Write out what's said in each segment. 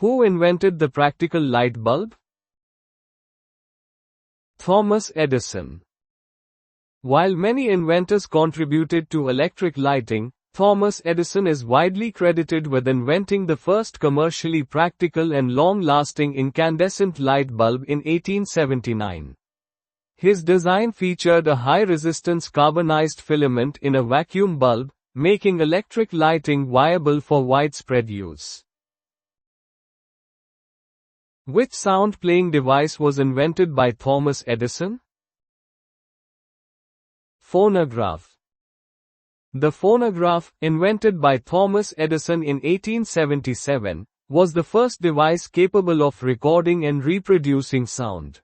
Who invented the practical light bulb? Thomas Edison. While many inventors contributed to electric lighting, Thomas Edison is widely credited with inventing the first commercially practical and long-lasting incandescent light bulb in 1879. His design featured a high-resistance carbonized filament in a vacuum bulb, making electric lighting viable for widespread use. Which sound-playing device was invented by Thomas Edison? Phonograph. The phonograph, invented by Thomas Edison in 1877, was the first device capable of recording and reproducing sound.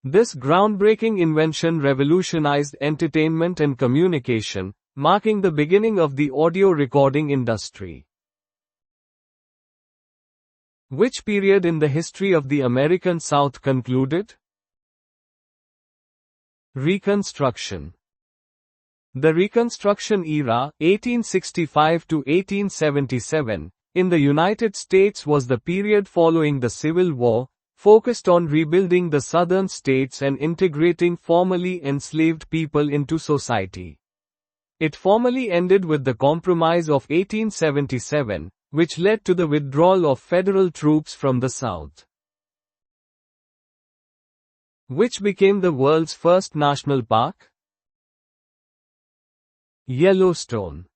This groundbreaking invention revolutionized entertainment and communication, marking the beginning of the audio recording industry. Which period in the history of the American South concluded? Reconstruction. The Reconstruction era, 1865 to 1877, in the United States was the period following the Civil War, focused on rebuilding the southern states and integrating formerly enslaved people into society. It formally ended with the Compromise of 1877, which led to the withdrawal of federal troops from the South. Which became the world's first national park? Yellowstone.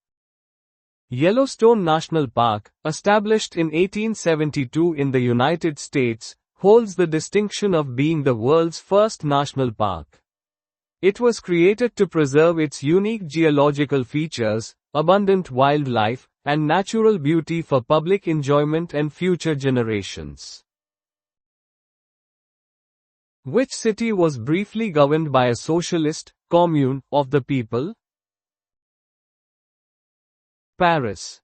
Yellowstone National Park, established in 1872 in the United States, holds the distinction of being the world's first national park. It was created to preserve its unique geological features, abundant wildlife, and natural beauty for public enjoyment and future generations. Which city was briefly governed by a socialist commune of the people? Paris.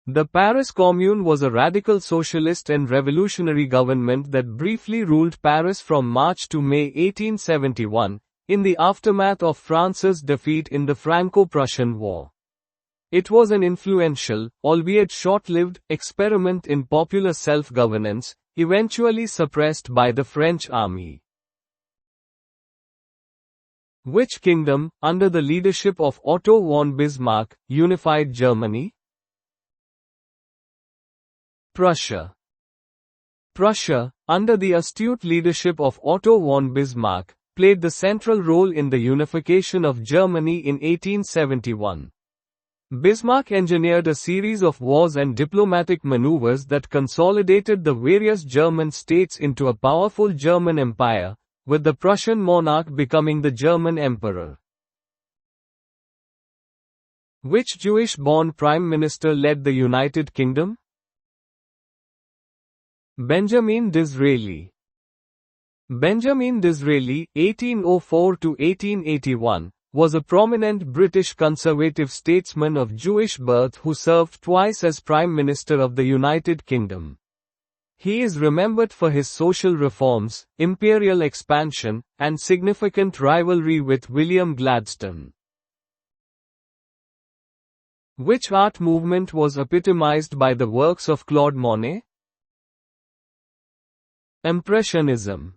The Paris Commune was a radical socialist and revolutionary government that briefly ruled Paris from March to May 1871, in the aftermath of France's defeat in the Franco-Prussian War. It was an influential, albeit short-lived, experiment in popular self-governance, eventually suppressed by the French army. Which kingdom, under the leadership of Otto von Bismarck, unified Germany? Prussia. Prussia, under the astute leadership of Otto von Bismarck, played the central role in the unification of Germany in 1871. Bismarck engineered a series of wars and diplomatic maneuvers that consolidated the various German states into a powerful German empire, with the Prussian monarch becoming the German emperor. Which Jewish-born prime minister led the United Kingdom? Benjamin Disraeli. Benjamin Disraeli, 1804 to 1881, was a prominent British conservative statesman of Jewish birth who served twice as Prime Minister of the United Kingdom. He is remembered for his social reforms, imperial expansion, and significant rivalry with William Gladstone. Which art movement was epitomized by the works of Claude Monet? Impressionism.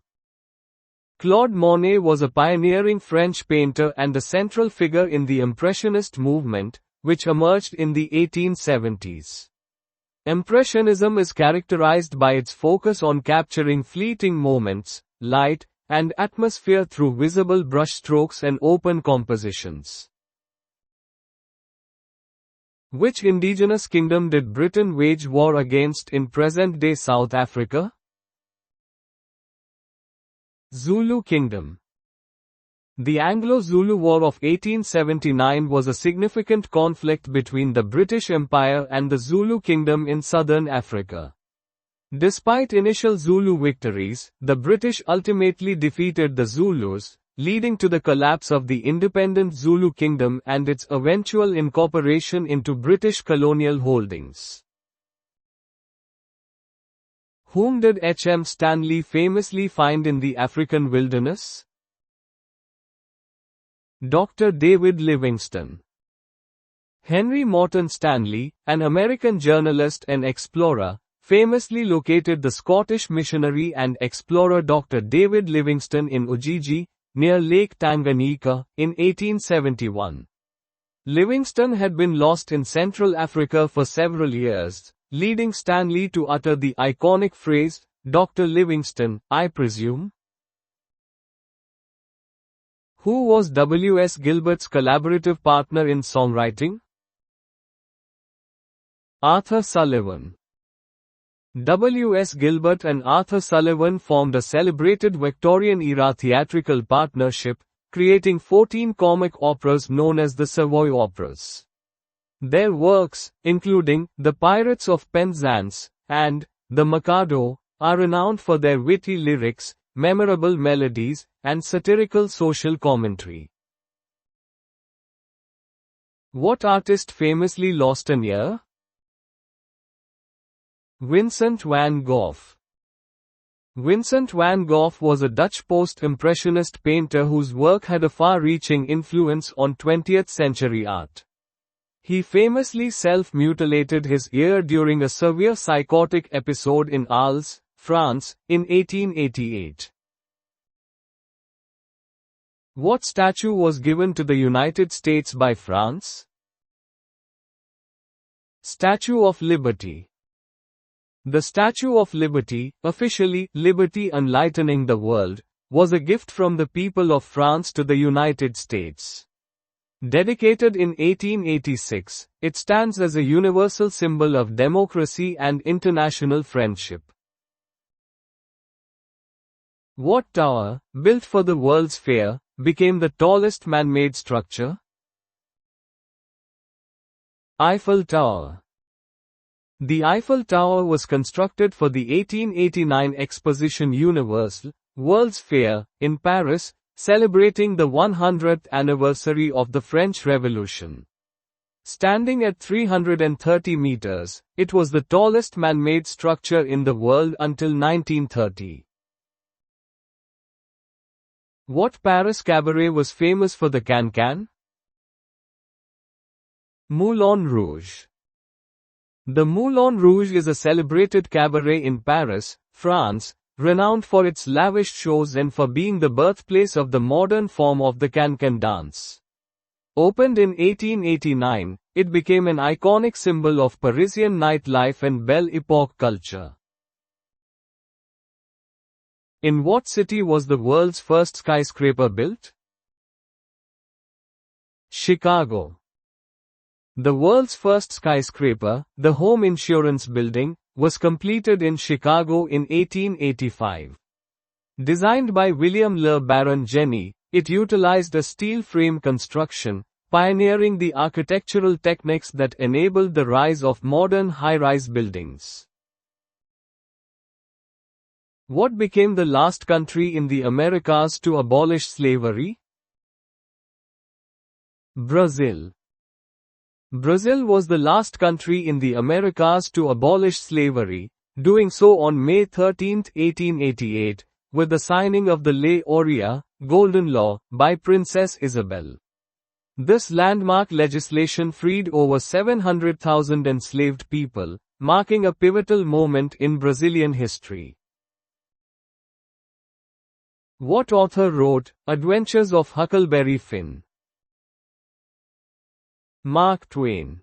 Claude Monet was a pioneering French painter and a central figure in the Impressionist movement, which emerged in the 1870s. Impressionism is characterized by its focus on capturing fleeting moments, light, and atmosphere through visible brushstrokes and open compositions. Which indigenous kingdom did Britain wage war against in present-day South Africa? Zulu Kingdom. The Anglo-Zulu War of 1879 was a significant conflict between the British Empire and the Zulu Kingdom in southern Africa. Despite initial Zulu victories, the British ultimately defeated the Zulus, leading to the collapse of the independent Zulu Kingdom and its eventual incorporation into British colonial holdings. Whom did H.M. Stanley famously find in the African wilderness? Dr. David Livingstone. Henry Morton Stanley, an American journalist and explorer, famously located the Scottish missionary and explorer Dr. David Livingstone in Ujiji, near Lake Tanganyika, in 1871. Livingstone had been lost in Central Africa for several years, leading Stanley to utter the iconic phrase, "Dr. Livingstone, I presume?" Who was W. S. Gilbert's collaborative partner in songwriting? Arthur Sullivan. W. S. Gilbert and Arthur Sullivan formed a celebrated Victorian-era theatrical partnership, creating 14 comic operas known as the Savoy Operas. Their works, including The Pirates of Penzance and The Mikado, are renowned for their witty lyrics, memorable melodies, and satirical social commentary. What artist famously lost an ear? Vincent van Gogh. Vincent van Gogh was a Dutch post-impressionist painter whose work had a far-reaching influence on 20th-century art. He famously self-mutilated his ear during a severe psychotic episode in Arles, France, in 1888. What statue was given to the United States by France? Statue of Liberty. The Statue of Liberty, officially Liberty Enlightening the World, was a gift from the people of France to the United States. Dedicated in 1886, it stands as a universal symbol of democracy and international friendship. What tower, built for the World's Fair, became the tallest man-made structure? Eiffel Tower. The Eiffel Tower was constructed for the 1889 Exposition Universelle, World's Fair, in Paris, celebrating the 100th anniversary of the French Revolution. Standing at 330 meters, it was the tallest man-made structure in the world until 1930. What Paris cabaret was famous for the can-can? Moulin Rouge. The Moulin Rouge is a celebrated cabaret in Paris, France, renowned for its lavish shows and for being the birthplace of the modern form of the can-can dance. Opened in 1889, it became an iconic symbol of Parisian nightlife and Belle Epoque culture. In what city was the world's first skyscraper built? Chicago. The world's first skyscraper, the Home Insurance Building, was completed in Chicago in 1885. Designed by William Le Baron Jenny, it utilized a steel frame construction, pioneering the architectural techniques that enabled the rise of modern high-rise buildings. What became the last country in the Americas to abolish slavery? Brazil. Brazil was the last country in the Americas to abolish slavery, doing so on May 13, 1888, with the signing of the Lei Aurea, Golden Law, by Princess Isabel. This landmark legislation freed over 700,000 enslaved people, marking a pivotal moment in Brazilian history. What author wrote Adventures of Huckleberry Finn? Mark Twain.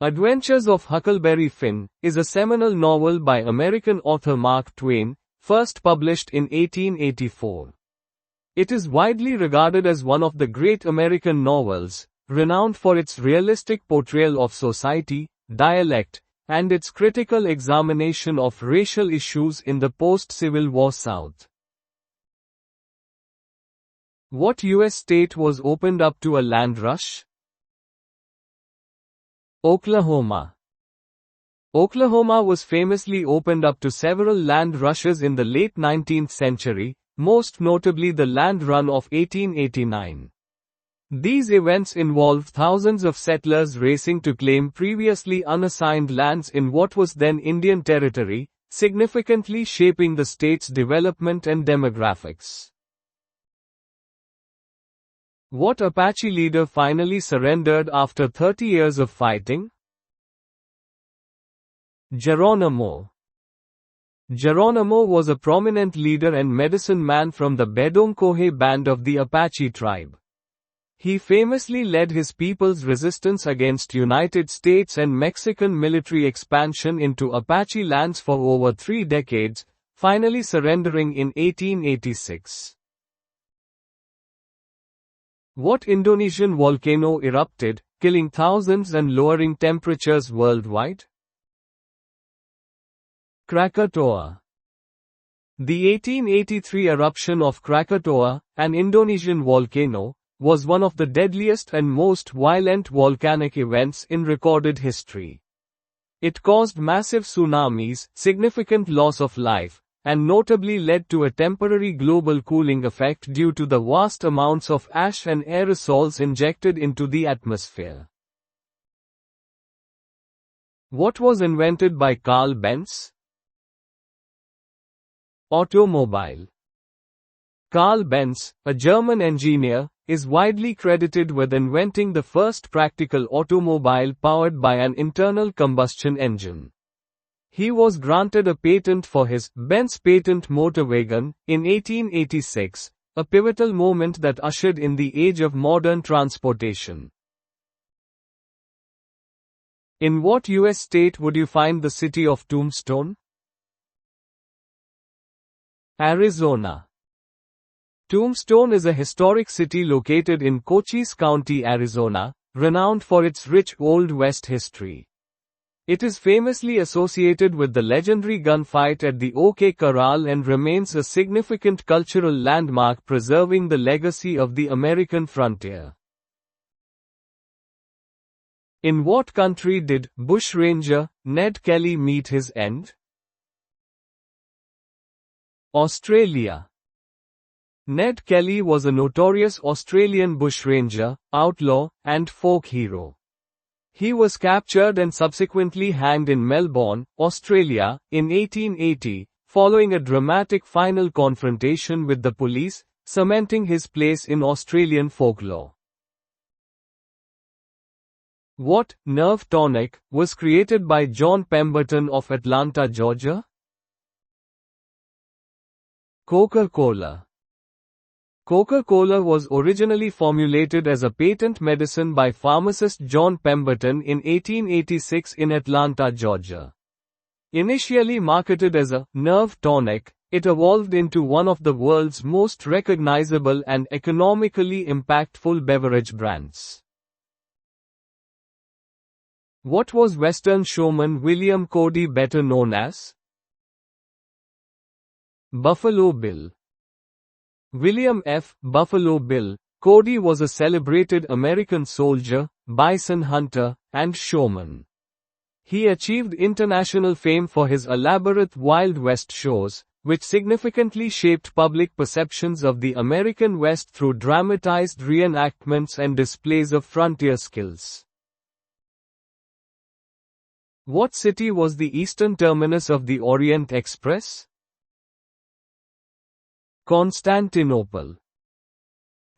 Adventures of Huckleberry Finn is a seminal novel by American author Mark Twain, first published in 1884. It is widely regarded as one of the great American novels, renowned for its realistic portrayal of society, dialect, and its critical examination of racial issues in the post-Civil War South. What U.S. state was opened up to a land rush? Oklahoma. Oklahoma was famously opened up to several land rushes in the late 19th century, most notably the Land Run of 1889. These events involved thousands of settlers racing to claim previously unassigned lands in what was then Indian Territory, significantly shaping the state's development and demographics. What Apache leader finally surrendered after 30 years of fighting? Geronimo. Geronimo was a prominent leader and medicine man from the Bedonkohe band of the Apache tribe. He famously led his people's resistance against United States and Mexican military expansion into Apache lands for over 3 decades, finally surrendering in 1886. What Indonesian volcano erupted, killing thousands and lowering temperatures worldwide? Krakatoa. The 1883 eruption of Krakatoa, an Indonesian volcano, was one of the deadliest and most violent volcanic events in recorded history. It caused massive tsunamis, significant loss of life, and notably led to a temporary global cooling effect due to the vast amounts of ash and aerosols injected into the atmosphere. What was invented by Carl Benz? Automobile. Carl Benz, a German engineer, is widely credited with inventing the first practical automobile powered by an internal combustion engine. He was granted a patent for his Benz patent motorwagen in 1886, a pivotal moment that ushered in the age of modern transportation. In what US state would you find the city of Tombstone? Arizona. Tombstone is a historic city located in Cochise County, Arizona, renowned for its rich Old West history. It is famously associated with the legendary gunfight at the OK Corral and remains a significant cultural landmark preserving the legacy of the American frontier. In what country did bushranger Ned Kelly meet his end? Australia. Ned Kelly was a notorious Australian bushranger, outlaw, and folk hero. He was captured and subsequently hanged in Melbourne, Australia, in 1880, following a dramatic final confrontation with the police, cementing his place in Australian folklore. What nerve tonic was created by John Pemberton of Atlanta, Georgia? Coca-Cola. Coca-Cola was originally formulated as a patent medicine by pharmacist John Pemberton in 1886 in Atlanta, Georgia. Initially marketed as a nerve tonic, it evolved into one of the world's most recognizable and economically impactful beverage brands. What was Western showman William Cody better known as? Buffalo Bill. William F. Buffalo Bill Cody was a celebrated American soldier, bison hunter, and showman. He achieved international fame for his elaborate Wild West shows, which significantly shaped public perceptions of the American West through dramatized reenactments and displays of frontier skills. What city was the eastern terminus of the Orient Express? Constantinople.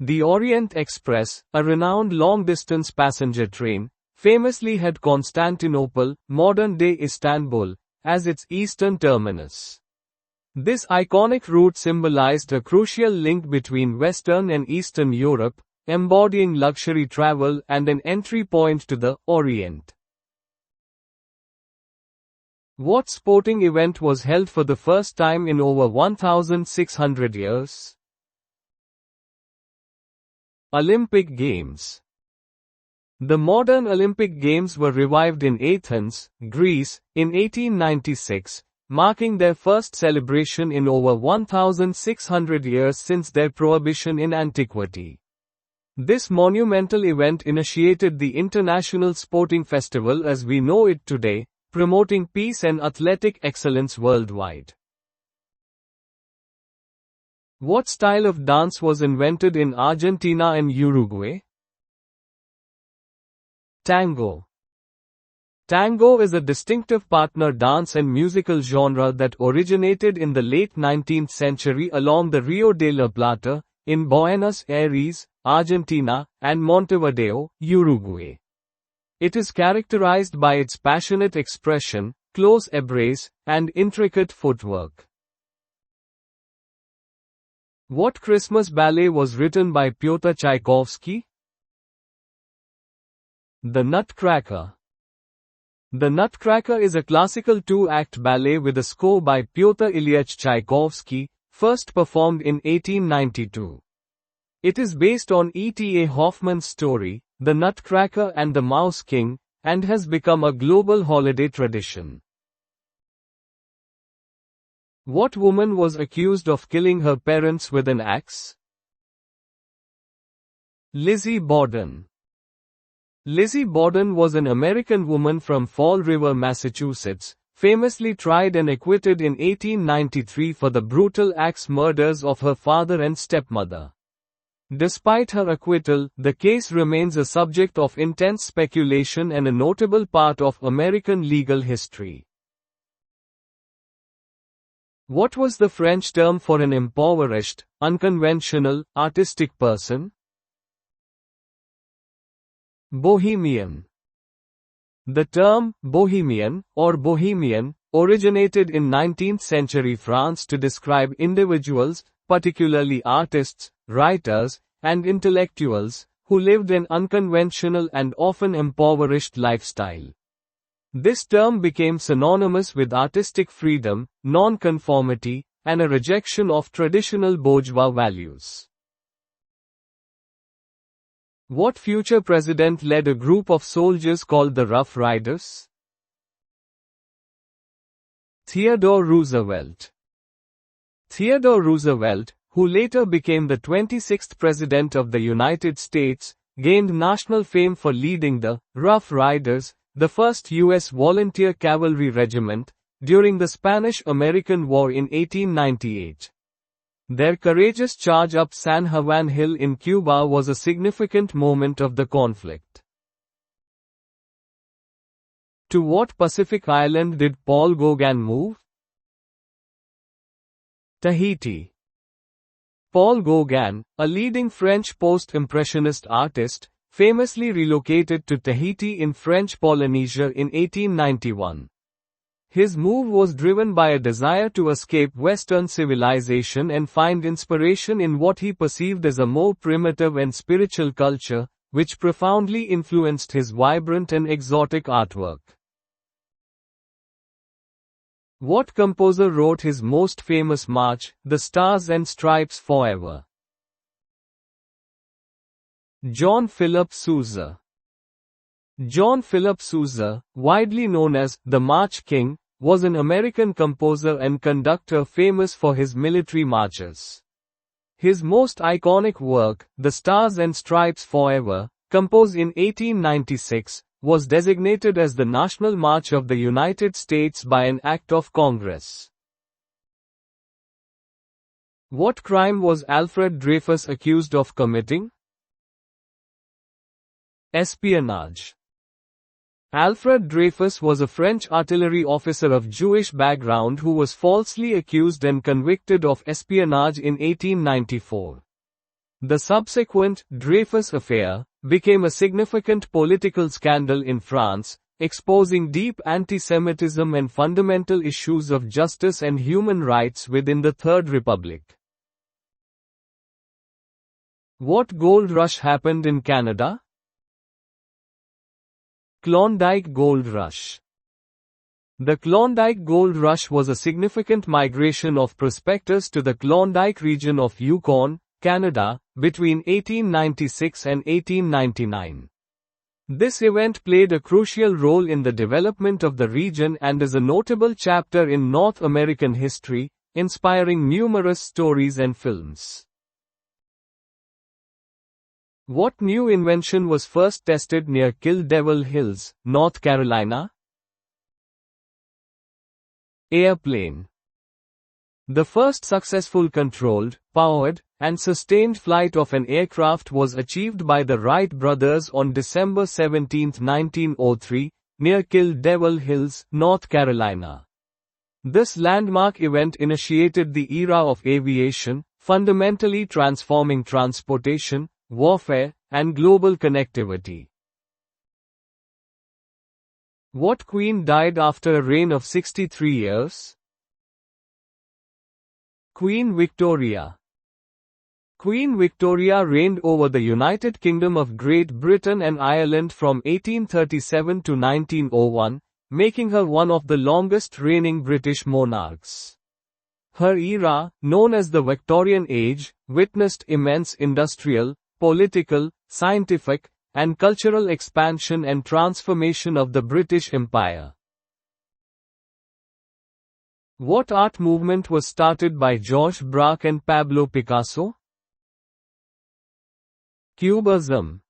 The Orient Express, a renowned long-distance passenger train, famously had Constantinople, modern-day Istanbul, as its eastern terminus. This iconic route symbolized a crucial link between Western and Eastern Europe, embodying luxury travel and an entry point to the Orient. What sporting event was held for the first time in over 1,600 years? Olympic Games. The modern Olympic Games were revived in Athens, Greece, in 1896, marking their first celebration in over 1,600 years since their prohibition in antiquity. This monumental event initiated the international sporting festival as we know it today, promoting peace and athletic excellence worldwide. What style of dance was invented in Argentina and Uruguay? Tango. Tango is a distinctive partner dance and musical genre that originated in the late 19th century along the Rio de la Plata, in Buenos Aires, Argentina, and Montevideo, Uruguay. It is characterized by its passionate expression, close embrace, and intricate footwork. What Christmas ballet was written by Pyotr Tchaikovsky? The Nutcracker. The Nutcracker is a classical two-act ballet with a score by Pyotr Ilyich Tchaikovsky, first performed in 1892. It is based on E.T.A. Hoffmann's story, The Nutcracker and the Mouse King, and has become a global holiday tradition. What woman was accused of killing her parents with an axe? Lizzie Borden. Lizzie Borden was an American woman from Fall River, Massachusetts, famously tried and acquitted in 1893 for the brutal axe murders of her father and stepmother. Despite her acquittal, the case remains a subject of intense speculation and a notable part of American legal history. What was the French term for an impoverished, unconventional, artistic person? Bohemian. The term bohemian or bohemian originated in 19th century France to describe individuals, particularly artists, writers, and intellectuals, who lived an unconventional and often impoverished lifestyle. This term became synonymous with artistic freedom, non-conformity, and a rejection of traditional bourgeois values. What future president led a group of soldiers called the Rough Riders? Theodore Roosevelt. Theodore Roosevelt, who later became the 26th President of the United States, gained national fame for leading the Rough Riders, the first U.S. volunteer cavalry regiment, during the Spanish-American War in 1898. Their courageous charge up San Juan Hill in Cuba was a significant moment of the conflict. To what Pacific island did Paul Gauguin move? Tahiti. Paul Gauguin, a leading French post-impressionist artist, famously relocated to Tahiti in French Polynesia in 1891. His move was driven by a desire to escape Western civilization and find inspiration in what he perceived as a more primitive and spiritual culture, which profoundly influenced his vibrant and exotic artwork. What composer wrote his most famous march, The Stars and Stripes Forever? John Philip Sousa. John Philip Sousa, widely known as the March King, was an American composer and conductor famous for his military marches. His most iconic work, The Stars and Stripes Forever, composed in 1896, was designated as the National March of the United States by an act of Congress. What crime was Alfred Dreyfus accused of committing? Espionage. Alfred Dreyfus was a French artillery officer of Jewish background who was falsely accused and convicted of espionage in 1894. The subsequent Dreyfus Affair became a significant political scandal in France, exposing deep anti-Semitism and fundamental issues of justice and human rights within the Third Republic. What gold rush happened in Canada? Klondike Gold Rush. The Klondike Gold Rush was a significant migration of prospectors to the Klondike region of Yukon, Canada, between 1896 and 1899. This event played a crucial role in the development of the region and is a notable chapter in North American history, inspiring numerous stories and films. What new invention was first tested near Kill Devil Hills, North Carolina? Airplane. The first successful controlled, powered, and sustained flight of an aircraft was achieved by the Wright brothers on December 17, 1903, near Kill Devil Hills, North Carolina. This landmark event initiated the era of aviation, fundamentally transforming transportation, warfare, and global connectivity. What queen died after a reign of 63 years? Queen Victoria. Queen Victoria reigned over the United Kingdom of Great Britain and Ireland from 1837 to 1901, making her one of the longest reigning British monarchs. Her era, known as the Victorian Age, witnessed immense industrial, political, scientific, and cultural expansion and transformation of the British Empire. What art movement was started by Georges Braque and Pablo Picasso? Cubism.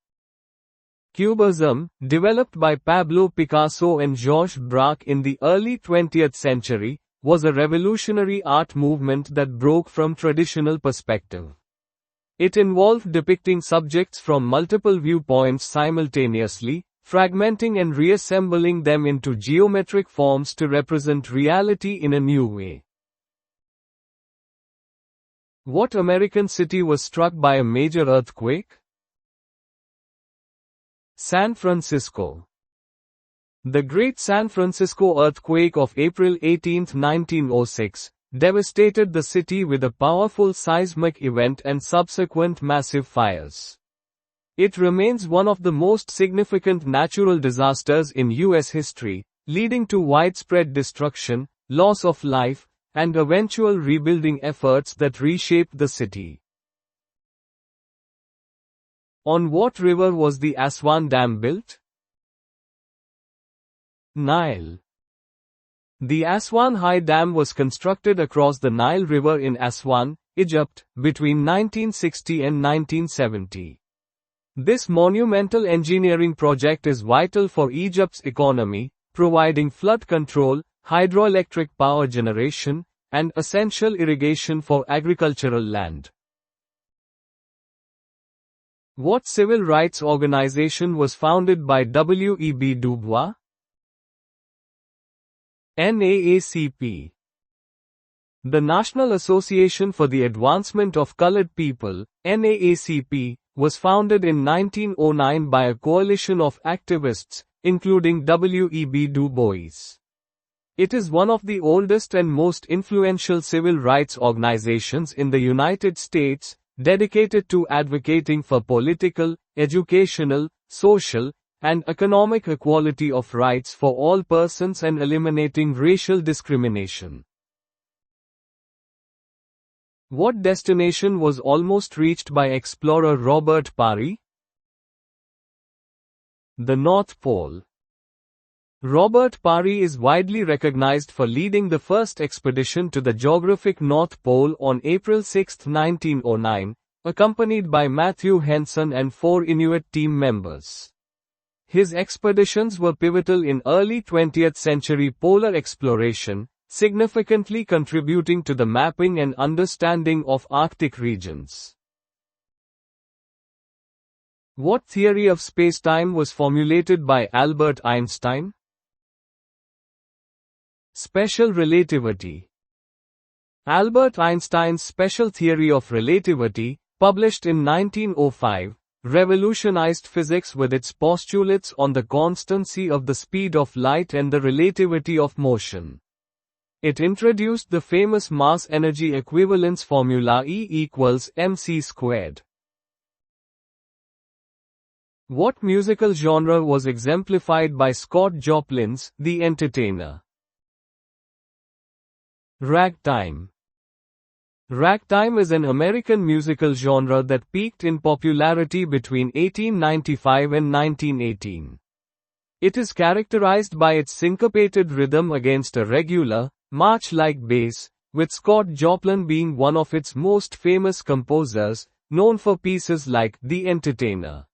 Cubism, developed by Pablo Picasso and Georges Braque in the early 20th century, was a revolutionary art movement that broke from traditional perspective. It involved depicting subjects from multiple viewpoints simultaneously, fragmenting and reassembling them into geometric forms to represent reality in a new way. What American city was struck by a major earthquake? San Francisco. The Great San Francisco earthquake of April 18, 1906, devastated the city with a powerful seismic event and subsequent massive fires. It remains one of the most significant natural disasters in U.S. history, leading to widespread destruction, loss of life, and eventual rebuilding efforts that reshaped the city. On what river was the Aswan Dam built? Nile. The Aswan High Dam was constructed across the Nile River in Aswan, Egypt, between 1960 and 1970. This monumental engineering project is vital for Egypt's economy, providing flood control, hydroelectric power generation, and essential irrigation for agricultural land. What civil rights organization was founded by W.E.B. Du Bois? NAACP. The National Association for the Advancement of Colored People, NAACP, was founded in 1909 by a coalition of activists, including W.E.B. Du Bois. It is one of the oldest and most influential civil rights organizations in the United States, dedicated to advocating for political, educational, social, and economic equality of rights for all persons and eliminating racial discrimination. What destination was almost reached by explorer Robert Parry? The North Pole. Robert Parry is widely recognized for leading the first expedition to the geographic North Pole on April 6, 1909, accompanied by Matthew Henson and 4 Inuit team members. His expeditions were pivotal in early 20th century polar exploration, significantly contributing to the mapping and understanding of Arctic regions. What theory of spacetime was formulated by Albert Einstein? Special relativity. Albert Einstein's special theory of relativity, published in 1905, revolutionized physics with its postulates on the constancy of the speed of light and the relativity of motion. It introduced the famous mass-energy equivalence formula E equals mc squared. What musical genre was exemplified by Scott Joplin's The Entertainer? Ragtime. Ragtime is an American musical genre that peaked in popularity between 1895 and 1918. It is characterized by its syncopated rhythm against a regular, march-like bass, with Scott Joplin being one of its most famous composers, known for pieces like The Entertainer.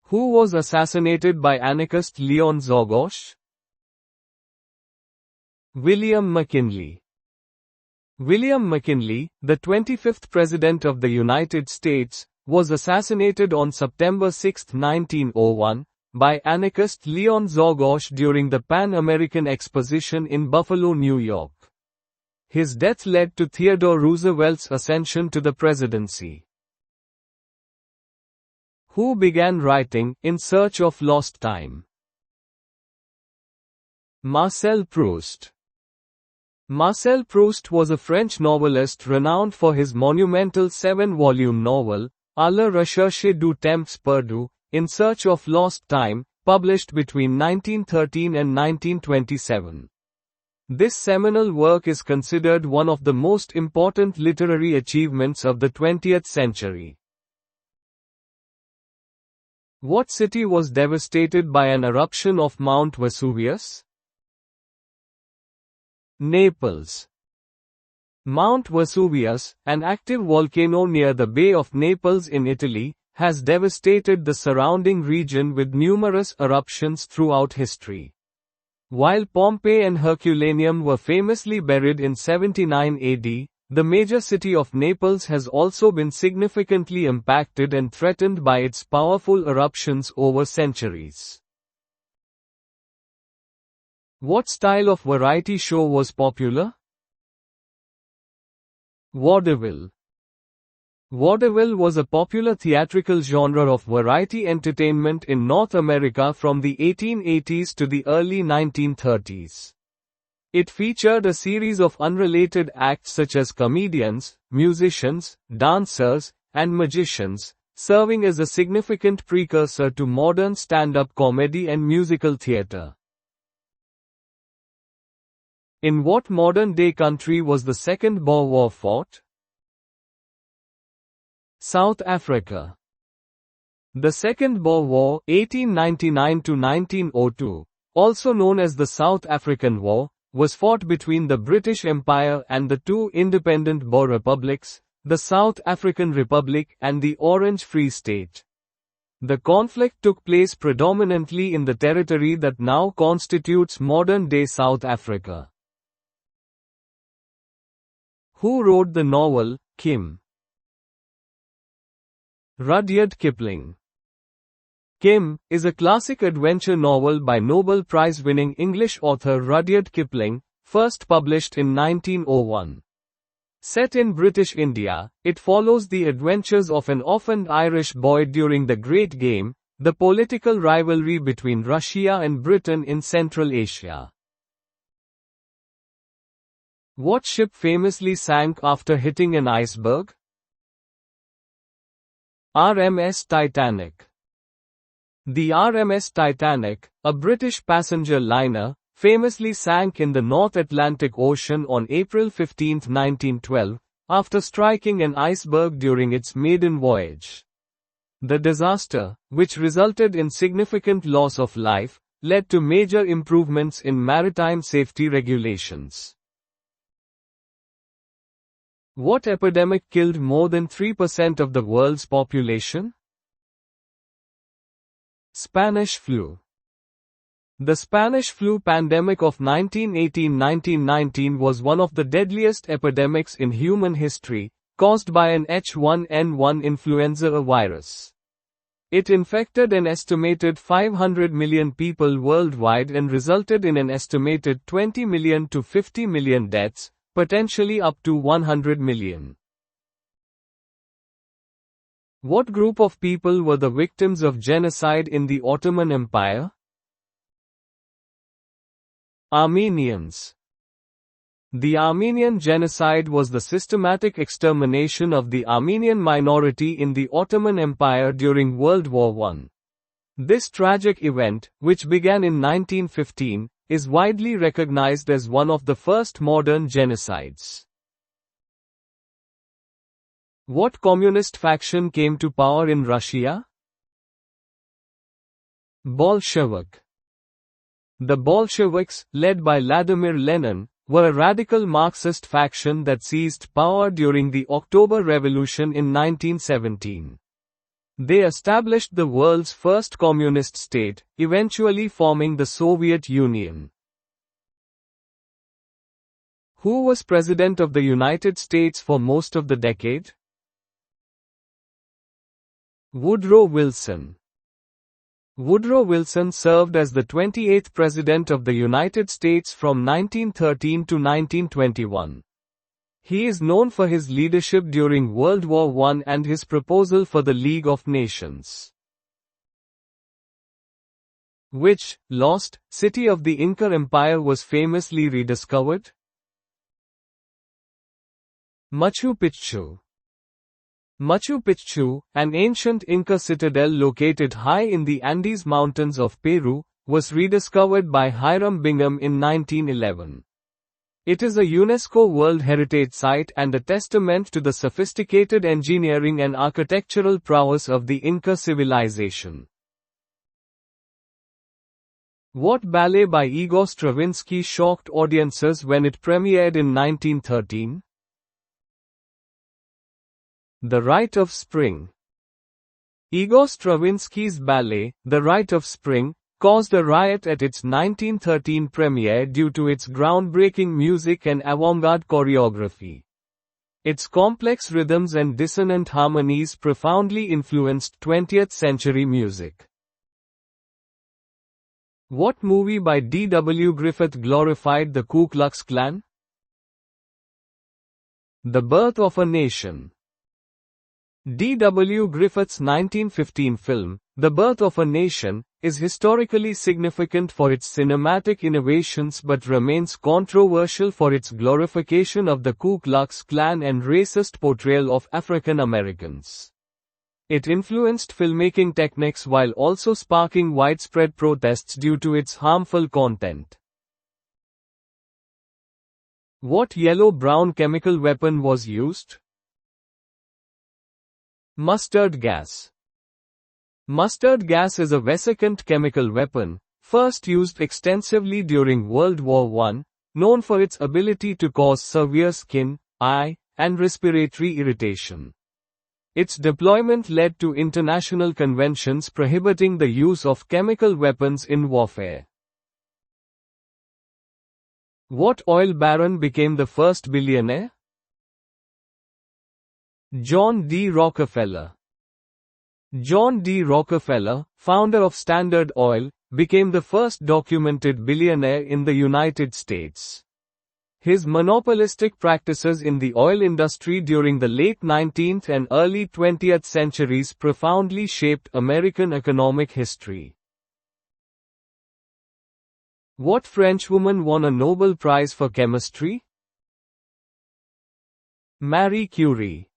Who was assassinated by anarchist Leon Czolgosz? William McKinley. William McKinley, the 25th President of the United States, was assassinated on September 6, 1901, by anarchist Leon Czolgosz during the Pan-American Exposition in Buffalo, New York. His death led to Theodore Roosevelt's ascension to the presidency. Who began writing In Search of Lost Time? Marcel Proust. Marcel Proust was a French novelist renowned for his monumental 7-volume novel, À la recherche du temps perdu, In Search of Lost Time, published between 1913 and 1927. This seminal work is considered one of the most important literary achievements of the 20th century. What city was devastated by an eruption of Mount Vesuvius? Naples. Mount Vesuvius, an active volcano near the Bay of Naples in Italy, has devastated the surrounding region with numerous eruptions throughout history. While Pompeii and Herculaneum were famously buried in 79 AD, the major city of Naples has also been significantly impacted and threatened by its powerful eruptions over centuries. What style of variety show was popular? Vaudeville. Vaudeville was a popular theatrical genre of variety entertainment in North America from the 1880s to the early 1930s. It featured a series of unrelated acts such as comedians, musicians, dancers, and magicians, serving as a significant precursor to modern stand-up comedy and musical theater. In what modern-day country was the Second Boer War fought? South Africa. The Second Boer War, 1899–1902, also known as the South African War, was fought between the British Empire and the two independent Boer republics, the South African Republic and the Orange Free State. The conflict took place predominantly in the territory that now constitutes modern-day South Africa. Who wrote the novel, Kim? Rudyard Kipling. Kim is a classic adventure novel by Nobel Prize-winning English author Rudyard Kipling, first published in 1901. Set in British India, it follows the adventures of an orphaned Irish boy during the Great Game, the political rivalry between Russia and Britain in Central Asia. What ship famously sank after hitting an iceberg? RMS Titanic. The RMS Titanic, a British passenger liner, famously sank in the North Atlantic Ocean on April 15, 1912, after striking an iceberg during its maiden voyage. The disaster, which resulted in significant loss of life, led to major improvements in maritime safety regulations. What epidemic killed more than 3% of the world's population? Spanish flu. The Spanish flu pandemic of 1918–1919 was one of the deadliest epidemics in human history, caused by an H1N1 influenza virus. It infected an estimated 500 million people worldwide and resulted in an estimated 20 million to 50 million deaths, potentially up to 100 million. What group of people were the victims of genocide in the Ottoman Empire? Armenians. The Armenian genocide was the systematic extermination of the Armenian minority in the Ottoman Empire during World War I. This tragic event, which began in 1915, is widely recognized as one of the first modern genocides. What communist faction came to power in Russia? Bolshevik. The Bolsheviks, led by Vladimir Lenin, were a radical Marxist faction that seized power during the October Revolution in 1917. They established the world's first communist state, eventually forming the Soviet Union. Who was President of the United States for most of the decade? Woodrow Wilson. Woodrow Wilson served as the 28th President of the United States from 1913 to 1921. He is known for his leadership during World War I and his proposal for the League of Nations. Which lost city of the Inca Empire was famously rediscovered? Machu Picchu. Machu Picchu, an ancient Inca citadel located high in the Andes Mountains of Peru, was rediscovered by Hiram Bingham in 1911. It is a UNESCO World Heritage Site and a testament to the sophisticated engineering and architectural prowess of the Inca civilization. What ballet by Igor Stravinsky shocked audiences when it premiered in 1913? The Rite of Spring. Igor Stravinsky's ballet, The Rite of Spring, caused a riot at its 1913 premiere due to its groundbreaking music and avant-garde choreography. Its complex rhythms and dissonant harmonies profoundly influenced 20th-century music. What movie by D.W. Griffith glorified the Ku Klux Klan? The Birth of a Nation. D.W. Griffith's 1915 film, The Birth of a Nation, is historically significant for its cinematic innovations but remains controversial for its glorification of the Ku Klux Klan and racist portrayal of African Americans. It influenced filmmaking techniques while also sparking widespread protests due to its harmful content. What yellow-brown chemical weapon was used? Mustard gas. Mustard gas is a vesicant chemical weapon, first used extensively during World War I, known for its ability to cause severe skin, eye, and respiratory irritation. Its deployment led to international conventions prohibiting the use of chemical weapons in warfare. What oil baron became the first billionaire? John D. Rockefeller. John D. Rockefeller, founder of Standard Oil, became the first documented billionaire in the United States. His monopolistic practices in the oil industry during the late 19th and early 20th centuries profoundly shaped American economic history. What French woman won a Nobel Prize for Chemistry? Marie Curie.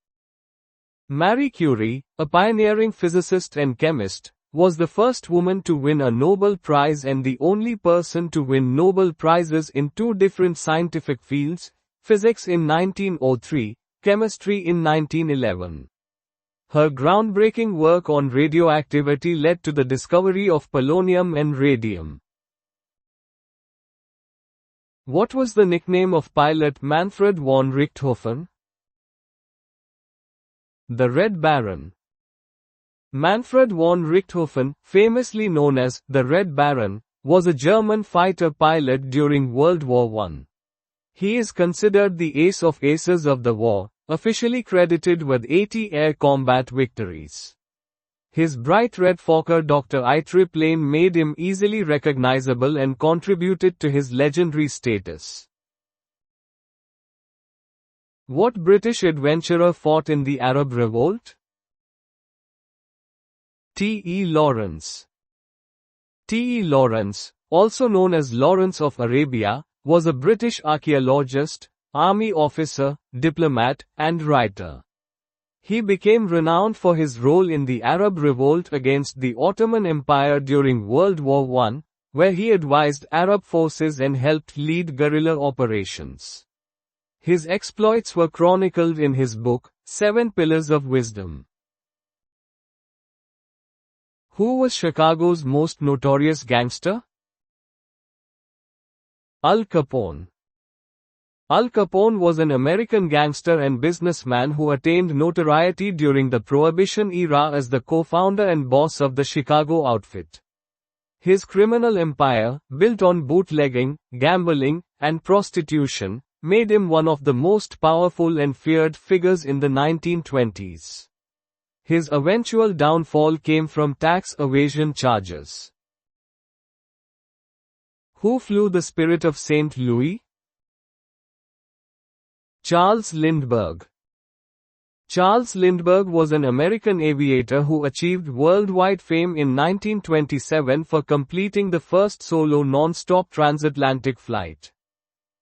Marie Curie, a pioneering physicist and chemist, was the first woman to win a Nobel Prize and the only person to win Nobel Prizes in two different scientific fields, physics in 1903, chemistry in 1911. Her groundbreaking work on radioactivity led to the discovery of polonium and radium. What was the nickname of pilot Manfred von Richthofen? The Red Baron. Manfred von Richthofen, famously known as the Red Baron, was a German fighter pilot during World War I. He is considered the ace of aces of the war, officially credited with 80 air combat victories. His bright red Fokker Dr. I triplane made him easily recognizable and contributed to his legendary status. What British adventurer fought in the Arab Revolt? T. E. Lawrence. T. E. Lawrence, also known as Lawrence of Arabia, was a British archaeologist, army officer, diplomat, and writer. He became renowned for his role in the Arab Revolt against the Ottoman Empire during World War I, where he advised Arab forces and helped lead guerrilla operations. His exploits were chronicled in his book, 7 Pillars of Wisdom. Who was Chicago's most notorious gangster? Al Capone. Al Capone was an American gangster and businessman who attained notoriety during the Prohibition era as the co-founder and boss of the Chicago outfit. His criminal empire, built on bootlegging, gambling, and prostitution, made him one of the most powerful and feared figures in the 1920s. His eventual downfall came from tax evasion charges. Who flew the Spirit of St. Louis? Charles Lindbergh. Charles Lindbergh was an American aviator who achieved worldwide fame in 1927 for completing the first solo non-stop transatlantic flight.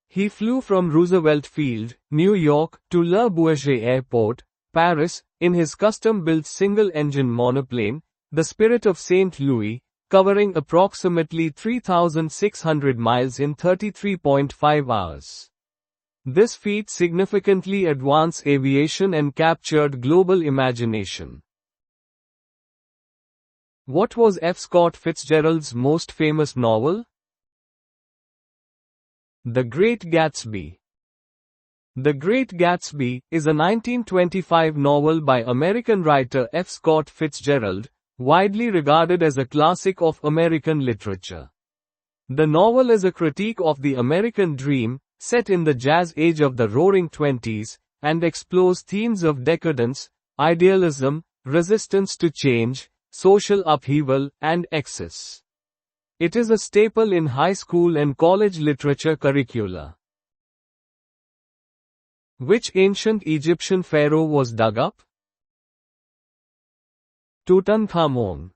He flew from Roosevelt Field, New York, to Le Bourget Airport, Paris, in his custom-built single-engine monoplane, the Spirit of St. Louis, covering approximately 3,600 miles in 33.5 hours. This feat significantly advanced aviation and captured global imagination. What was F. Scott Fitzgerald's most famous novel? The Great Gatsby. The Great Gatsby is a 1925 novel by American writer F. Scott Fitzgerald, widely regarded as a classic of American literature. The novel is a critique of the American dream, set in the jazz age of the Roaring Twenties, and explores themes of decadence, idealism, resistance to change, social upheaval, and excess. It is a staple in high school and college literature curricula. Which ancient Egyptian pharaoh was dug up? Tutankhamun.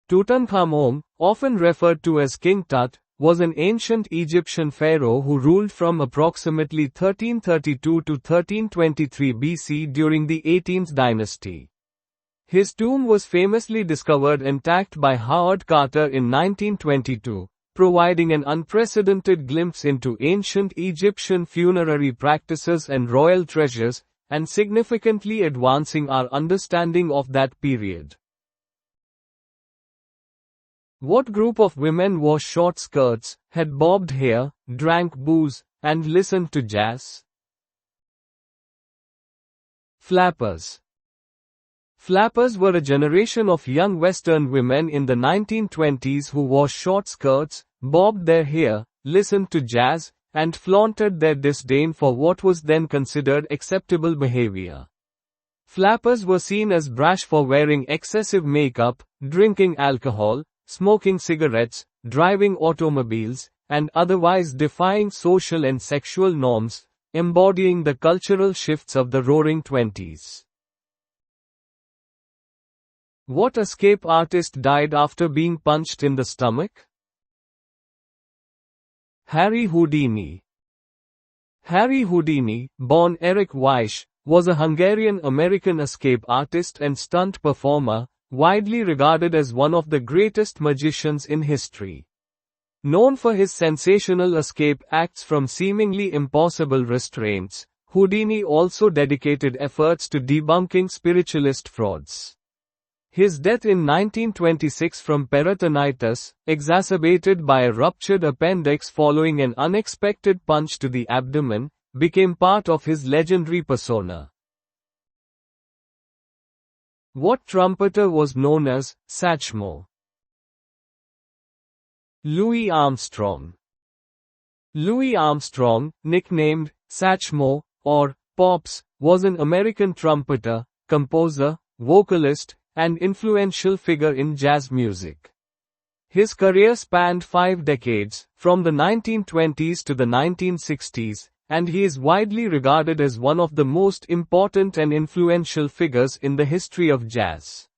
Tutankhamun, often referred to as King Tut, was an ancient Egyptian pharaoh who ruled from approximately 1332 to 1323 BC during the 18th dynasty. His tomb was famously discovered intact by Howard Carter in 1922, providing an unprecedented glimpse into ancient Egyptian funerary practices and royal treasures, and significantly advancing our understanding of that period. What group of women wore short skirts, had bobbed hair, drank booze, and listened to jazz? Flappers. Flappers were a generation of young Western women in the 1920s who wore short skirts, bobbed their hair, listened to jazz, and flaunted their disdain for what was then considered acceptable behavior. Flappers were seen as brash for wearing excessive makeup, drinking alcohol, smoking cigarettes, driving automobiles, and otherwise defying social and sexual norms, embodying the cultural shifts of the Roaring Twenties. What escape artist died after being punched in the stomach? Harry Houdini. Harry Houdini, born Eric Weisz, was a Hungarian-American escape artist and stunt performer, widely regarded as one of the greatest magicians in history. Known for his sensational escape acts from seemingly impossible restraints, Houdini also dedicated efforts to debunking spiritualist frauds. His death in 1926 from peritonitis, exacerbated by a ruptured appendix following an unexpected punch to the abdomen, became part of his legendary persona. What trumpeter was known as Satchmo? Louis Armstrong. Louis Armstrong, nicknamed Satchmo or Pops, was an American trumpeter, composer, vocalist, and influential figure in jazz music. His career spanned 5 decades, from the 1920s to the 1960s, and he is widely regarded as one of the most important and influential figures in the history of jazz.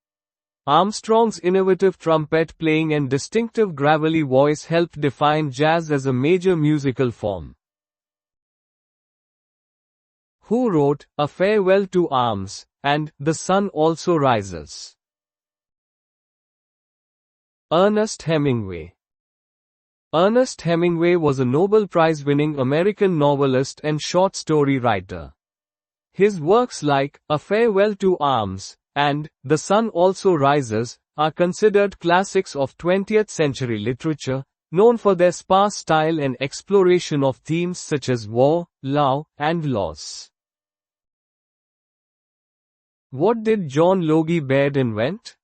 Armstrong's innovative trumpet playing and distinctive gravelly voice helped define jazz as a major musical form. Who wrote A Farewell to Arms and The Sun Also Rises? Ernest Hemingway. Ernest Hemingway was a Nobel Prize-winning American novelist and short story writer. His works like A Farewell to Arms and The Sun Also Rises are considered classics of 20th century literature, known for their sparse style and exploration of themes such as war, love, and loss. What did John Logie Baird invent?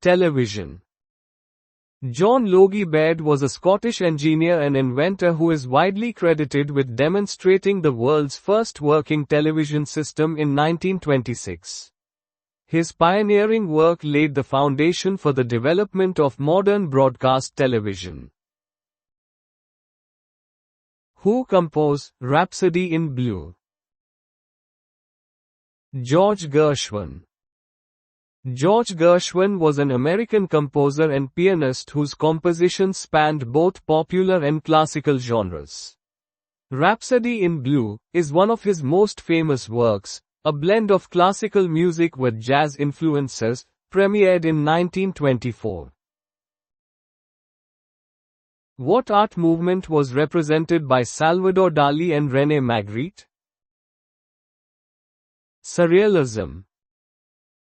Television. John Logie Baird was a Scottish engineer and inventor who is widely credited with demonstrating the world's first working television system in 1926. His pioneering work laid the foundation for the development of modern broadcast television. Who composed Rhapsody in Blue? George Gershwin. George Gershwin was an American composer and pianist whose compositions spanned both popular and classical genres. Rhapsody in Blue is one of his most famous works, a blend of classical music with jazz influences, premiered in 1924. What art movement was represented by Salvador Dali and René Magritte? Surrealism.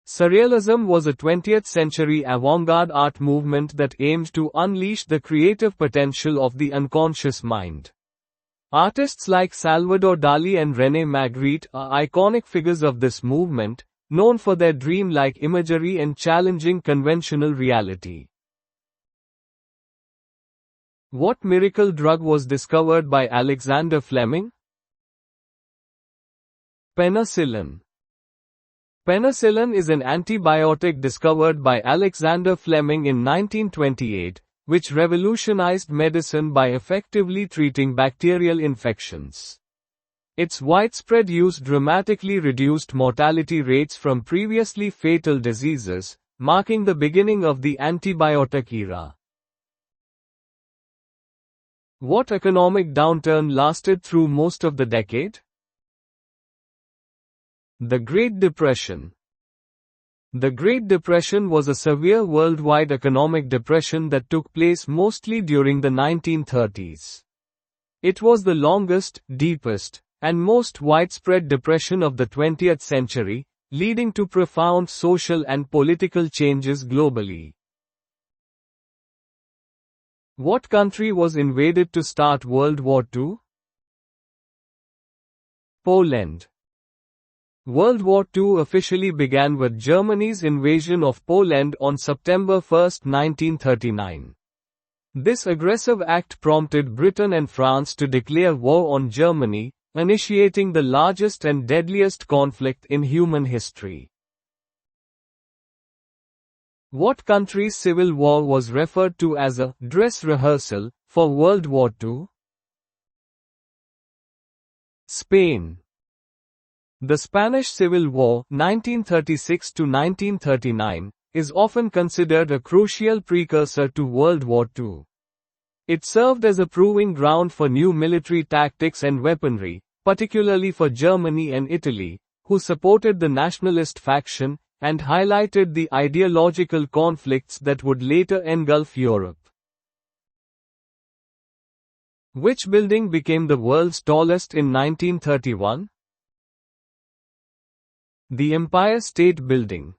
Surrealism was a 20th-century avant-garde art movement that aimed to unleash the creative potential of the unconscious mind. Artists like Salvador Dali and René Magritte are iconic figures of this movement, known for their dreamlike imagery and challenging conventional reality. What miracle drug was discovered by Alexander Fleming? Penicillin. Penicillin is an antibiotic discovered by Alexander Fleming in 1928, which revolutionized medicine by effectively treating bacterial infections. Its widespread use dramatically reduced mortality rates from previously fatal diseases, marking the beginning of the antibiotic era. What economic downturn lasted through most of the decade? The Great Depression. The Great Depression was a severe worldwide economic depression that took place mostly during the 1930s. It was the longest, deepest, and most widespread depression of the 20th century, leading to profound social and political changes globally. What country was invaded to start World War II? Poland. World War II officially began with Germany's invasion of Poland on September 1, 1939. This aggressive act prompted Britain and France to declare war on Germany, initiating the largest and deadliest conflict in human history. What country's civil war was referred to as a dress rehearsal for World War II? Spain. The Spanish Civil War, 1936 to 1939, is often considered a crucial precursor to World War II. It served as a proving ground for new military tactics and weaponry, particularly for Germany and Italy, who supported the nationalist faction, and highlighted the ideological conflicts that would later engulf Europe. Which building became the world's tallest in 1931? The Empire State Building.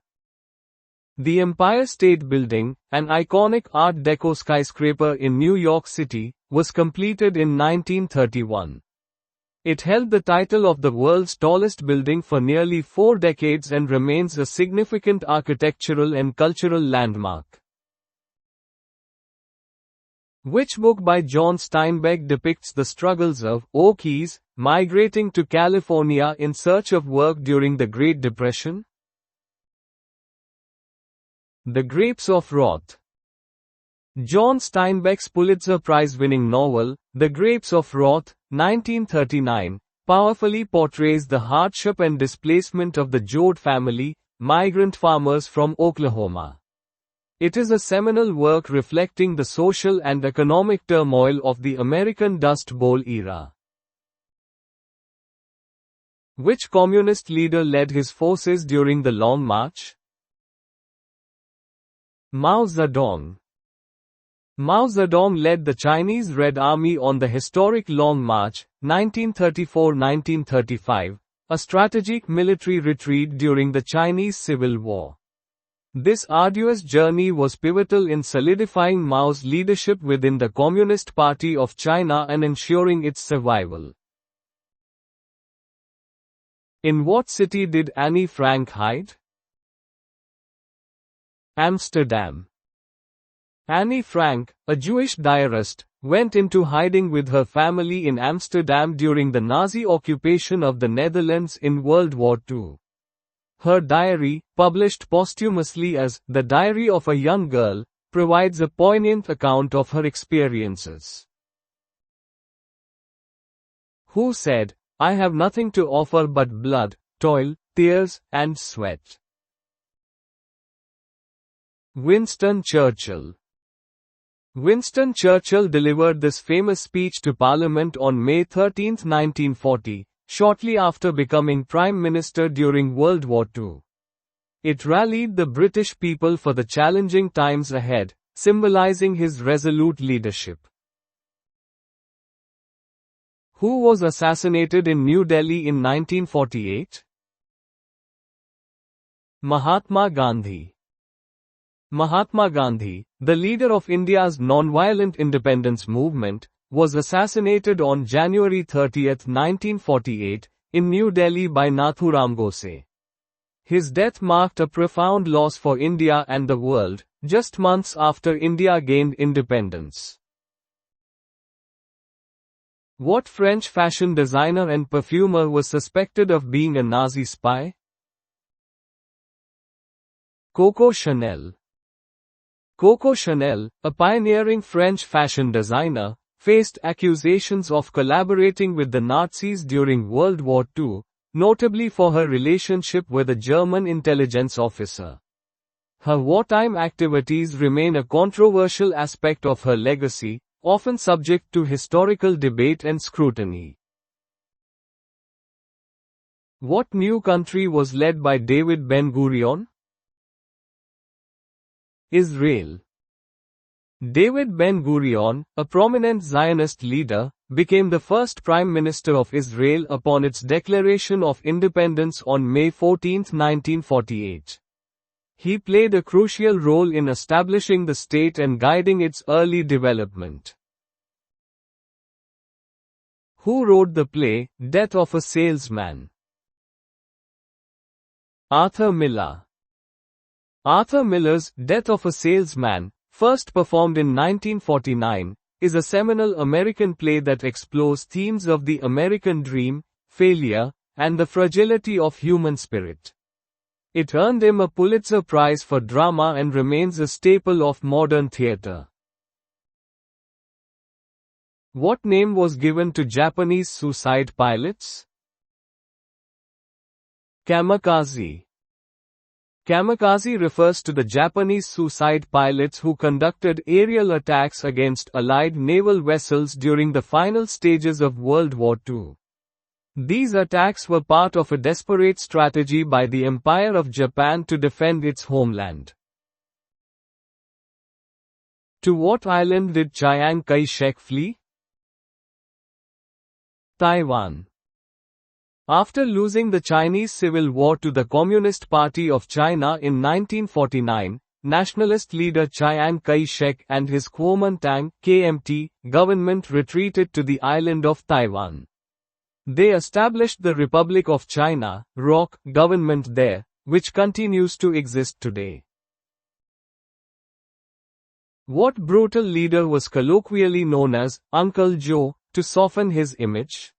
The Empire State Building, an iconic Art Deco skyscraper in New York City, was completed in 1931. It held the title of the world's tallest building for nearly 4 decades and remains a significant architectural and cultural landmark. Which book by John Steinbeck depicts the struggles of Okies migrating to California in search of work during the Great Depression? The Grapes of Wrath. John Steinbeck's Pulitzer Prize-winning novel, The Grapes of Wrath, 1939, powerfully portrays the hardship and displacement of the Joad family, migrant farmers from Oklahoma. It is a seminal work reflecting the social and economic turmoil of the American Dust Bowl era. Which communist leader led his forces during the Long March? Mao Zedong. Mao Zedong led the Chinese Red Army on the historic Long March, 1934-1935, a strategic military retreat during the Chinese Civil War. This arduous journey was pivotal in solidifying Mao's leadership within the Communist Party of China and ensuring its survival. In what city did Anne Frank hide? Amsterdam. Anne Frank, a Jewish diarist, went into hiding with her family in Amsterdam during the Nazi occupation of the Netherlands in World War II. Her diary, published posthumously as The Diary of a Young Girl, provides a poignant account of her experiences. Who said, "I have nothing to offer but blood, toil, tears, and sweat. Winston Churchill. Winston Churchill delivered this famous speech to Parliament on May 13, 1940, shortly after becoming Prime Minister during World War II. It rallied the British people for the challenging times ahead, symbolizing his resolute leadership. Who was assassinated in New Delhi in 1948? Mahatma Gandhi. Mahatma Gandhi, the leader of India's non-violent independence movement, was assassinated on January 30, 1948, in New Delhi by Nathuram Godse. His death marked a profound loss for India and the world, just months after India gained independence. What French fashion designer and perfumer was suspected of being a Nazi spy? Coco Chanel. Coco Chanel, a pioneering French fashion designer, faced accusations of collaborating with the Nazis during World War II, notably for her relationship with a German intelligence officer. Her wartime activities remain a controversial aspect of her legacy, often subject to historical debate and scrutiny. What new country was led by David Ben-Gurion? Israel. David Ben-Gurion, a prominent Zionist leader, became the first Prime Minister of Israel upon its declaration of independence on May 14, 1948. He played a crucial role in establishing the state and guiding its early development. Who wrote the play, Death of a Salesman? Arthur Miller. Arthur Miller's Death of a Salesman, first performed in 1949, is a seminal American play that explores themes of the American dream, failure, and the fragility of human spirit. It earned him a Pulitzer Prize for drama and remains a staple of modern theater. What name was given to Japanese suicide pilots? Kamikaze. Kamikaze refers to the Japanese suicide pilots who conducted aerial attacks against Allied naval vessels during the final stages of World War II. These attacks were part of a desperate strategy by the Empire of Japan to defend its homeland. To what island did Chiang Kai-shek flee? Taiwan. After losing the Chinese Civil War to the Communist Party of China in 1949, nationalist leader Chiang Kai-shek and his Kuomintang (KMT) government retreated to the island of Taiwan. They established the Republic of China (ROC) government there, which continues to exist today. What brutal leader was colloquially known as Uncle Joe to soften his image?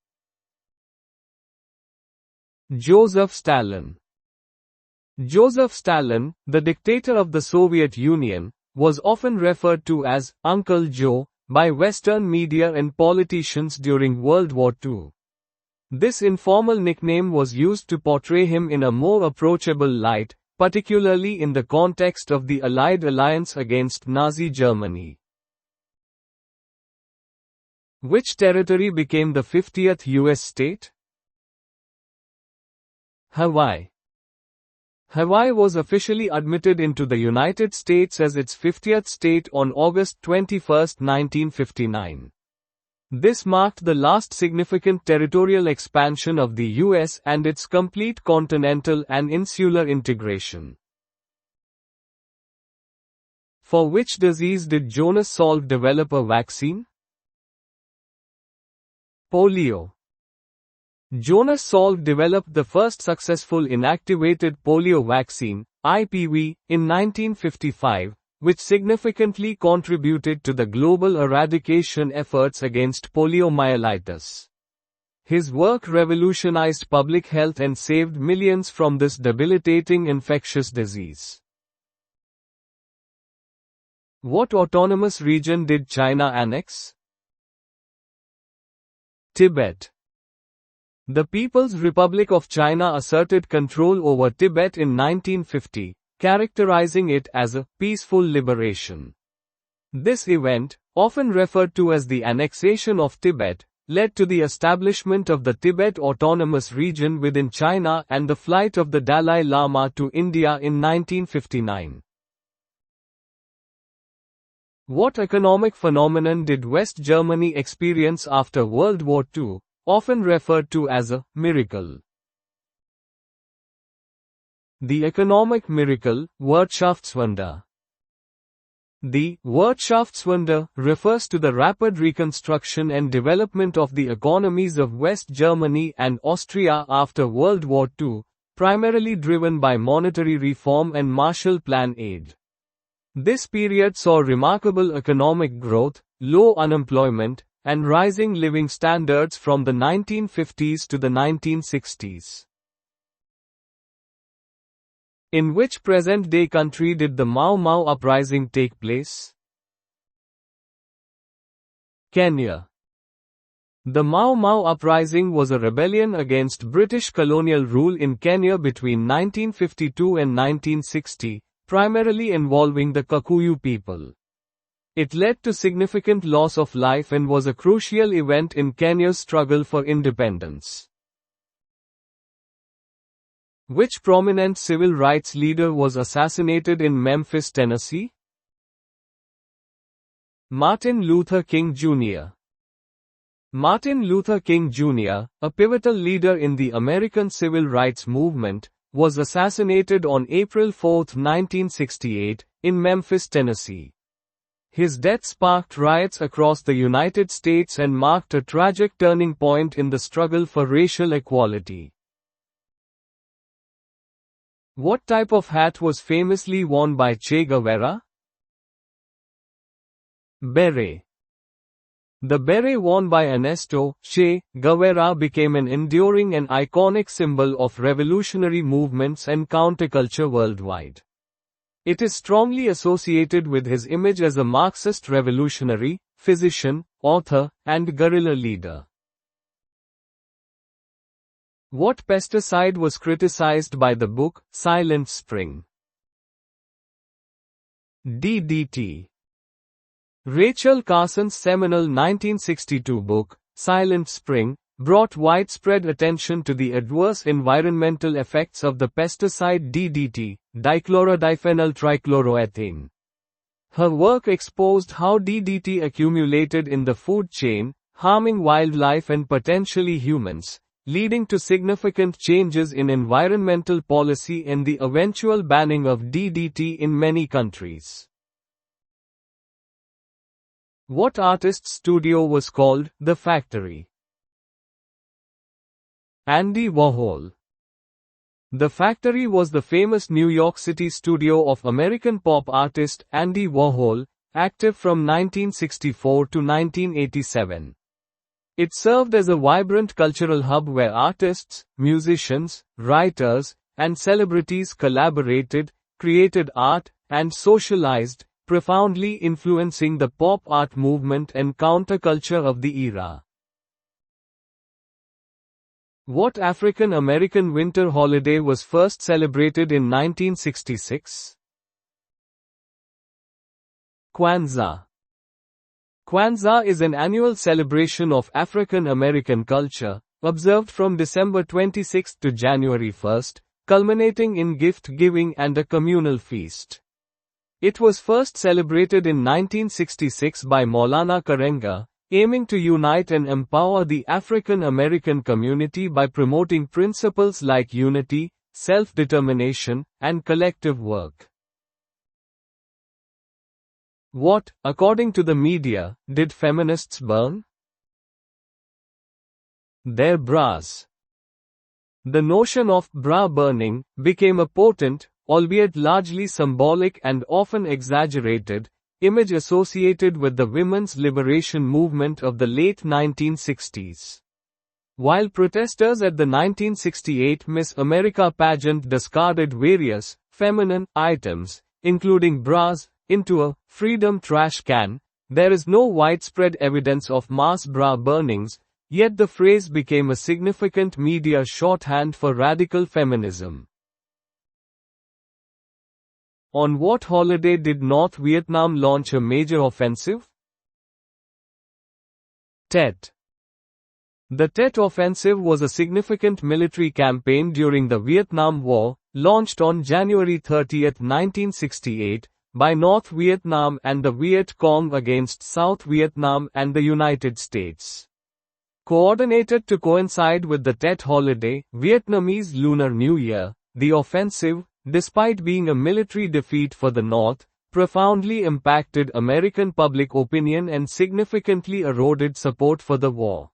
Joseph Stalin. Joseph Stalin, the dictator of the Soviet Union, was often referred to as Uncle Joe by Western media and politicians during World War II. This informal nickname was used to portray him in a more approachable light, particularly in the context of the Allied alliance against Nazi Germany. Which territory became the 50th U.S. state? Hawaii. Hawaii was officially admitted into the United States as its 50th state on August 21, 1959. This marked the last significant territorial expansion of the U.S. and its complete continental and insular integration. For which disease did Jonas Salk develop a vaccine? Polio. Jonas Salk developed the first successful inactivated polio vaccine, IPV, in 1955, which significantly contributed to the global eradication efforts against poliomyelitis. His work revolutionized public health and saved millions from this debilitating infectious disease. What autonomous region did China annex? Tibet. The People's Republic of China asserted control over Tibet in 1950, characterizing it as a peaceful liberation. This event, often referred to as the annexation of Tibet, led to the establishment of the Tibet Autonomous Region within China and the flight of the Dalai Lama to India in 1959. What economic phenomenon did West Germany experience after World War II, often referred to as a miracle? The economic miracle, Wirtschaftswunder. The Wirtschaftswunder refers to the rapid reconstruction and development of the economies of West Germany and Austria after World War II, primarily driven by monetary reform and Marshall Plan aid. This period saw remarkable economic growth, low unemployment, and rising living standards from the 1950s to the 1960s. In which present-day country did the Mau Mau uprising take place? Kenya. The Mau Mau uprising was a rebellion against British colonial rule in Kenya between 1952 and 1960, primarily involving the Kikuyu people. It led to significant loss of life and was a crucial event in Kenya's struggle for independence. Which prominent civil rights leader was assassinated in Memphis, Tennessee? Martin Luther King Jr. Martin Luther King Jr., a pivotal leader in the American civil rights movement, was assassinated on April 4, 1968, in Memphis, Tennessee. His death sparked riots across the United States and marked a tragic turning point in the struggle for racial equality. What type of hat was famously worn by Che Guevara? Beret. The beret worn by Ernesto Che Guevara became an enduring and iconic symbol of revolutionary movements and counterculture worldwide. It is strongly associated with his image as a Marxist revolutionary, physician, author, and guerrilla leader. What pesticide was criticized by the book, Silent Spring? DDT. Rachel Carson's seminal 1962 book, Silent Spring, brought widespread attention to the adverse environmental effects of the pesticide DDT, dichlorodyphenyl trichloroethane. Her work exposed how DDT accumulated in the food chain, harming wildlife and potentially humans, leading to significant changes in environmental policy and the eventual banning of DDT in many countries. What artist's studio was called The Factory? Andy Warhol. The Factory was the famous New York City studio of American pop artist Andy Warhol, active from 1964 to 1987. It served as a vibrant cultural hub where artists, musicians, writers, and celebrities collaborated, created art, and socialized, profoundly influencing the pop art movement and counterculture of the era. What African American winter holiday was first celebrated in 1966? Kwanzaa. Kwanzaa is an annual celebration of African American culture, observed from December 26 to January 1, culminating in gift-giving and a communal feast. It was first celebrated in 1966 by Maulana Karenga, aiming to unite and empower the African American community by promoting principles like unity, self-determination, and collective work. What, according to the media, did feminists burn? Their bras. The notion of bra burning became a potent, albeit largely symbolic and often exaggerated, image associated with the women's liberation movement of the late 1960s. While protesters at the 1968 Miss America pageant discarded various, feminine, items, including bras, into a freedom trash can, there is no widespread evidence of mass bra burnings, Yet the phrase became a significant media shorthand for radical feminism. On what holiday did North Vietnam launch a major offensive? Tet. The Tet Offensive was a significant military campaign during the Vietnam War, launched on January 30, 1968, by North Vietnam and the Viet Cong against South Vietnam and the United States. Coordinated to coincide with the Tet holiday, Vietnamese Lunar New Year, the offensive, despite being a military defeat for the North, profoundly impacted American public opinion and significantly eroded support for the war.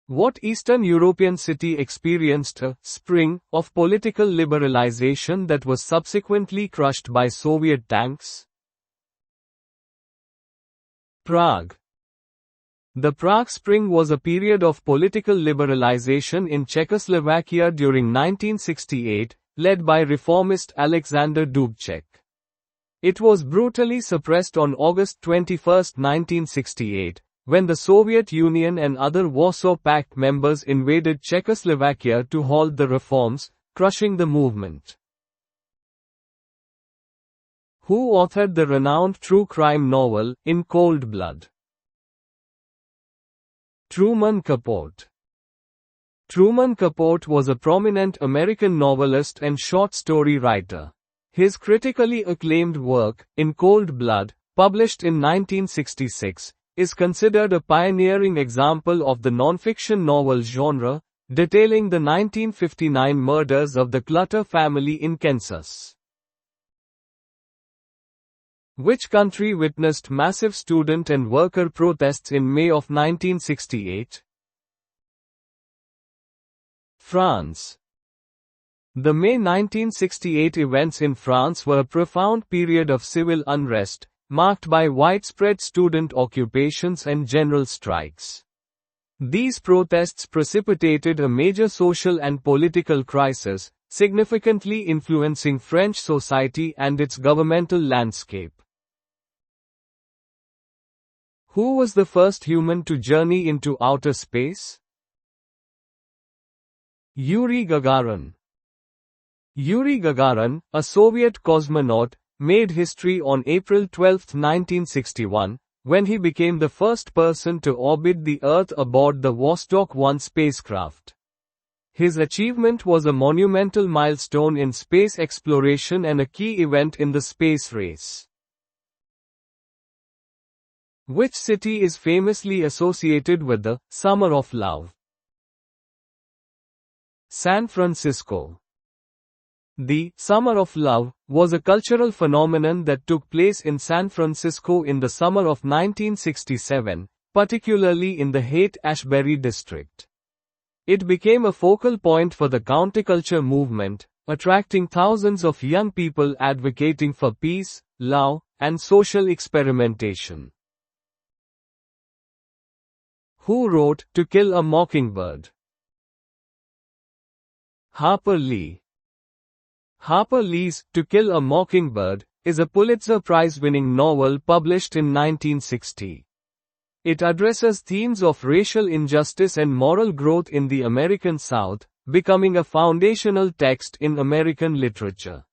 What Eastern European city experienced a spring of political liberalization that was subsequently crushed by Soviet tanks? Prague. The Prague Spring was a period of political liberalization in Czechoslovakia during 1968, led by reformist Alexander Dubček. It was brutally suppressed on August 21, 1968, when the Soviet Union and other Warsaw Pact members invaded Czechoslovakia to halt the reforms, crushing the movement. Who authored the renowned true crime novel, In Cold Blood? Truman Capote. Truman Capote was a prominent American novelist and short story writer. His critically acclaimed work, In Cold Blood, published in 1966, is considered a pioneering example of the nonfiction novel genre, detailing the 1959 murders of the Clutter family in Kansas. Which country witnessed massive student and worker protests in May of 1968? France. The May 1968 events in France were a profound period of civil unrest, marked by widespread student occupations and general strikes. These protests precipitated a major social and political crisis, significantly influencing French society and its governmental landscape. Who was the first human to journey into outer space? Yuri Gagarin. Yuri Gagarin, a Soviet cosmonaut, made history on April 12, 1961, when he became the first person to orbit the Earth aboard the Vostok 1 spacecraft. His achievement was a monumental milestone in space exploration and a key event in the space race. Which city is famously associated with the Summer of Love? San Francisco. The Summer of Love was a cultural phenomenon that took place in San Francisco in the summer of 1967, particularly in the Haight-Ashbury district. It became a focal point for the counterculture movement, attracting thousands of young people advocating for peace, love, and social experimentation. Who wrote To Kill a Mockingbird? Harper Lee. Harper Lee's To Kill a Mockingbird is a Pulitzer Prize-winning novel published in 1960. It addresses themes of racial injustice and moral growth in the American South, becoming a foundational text in American literature.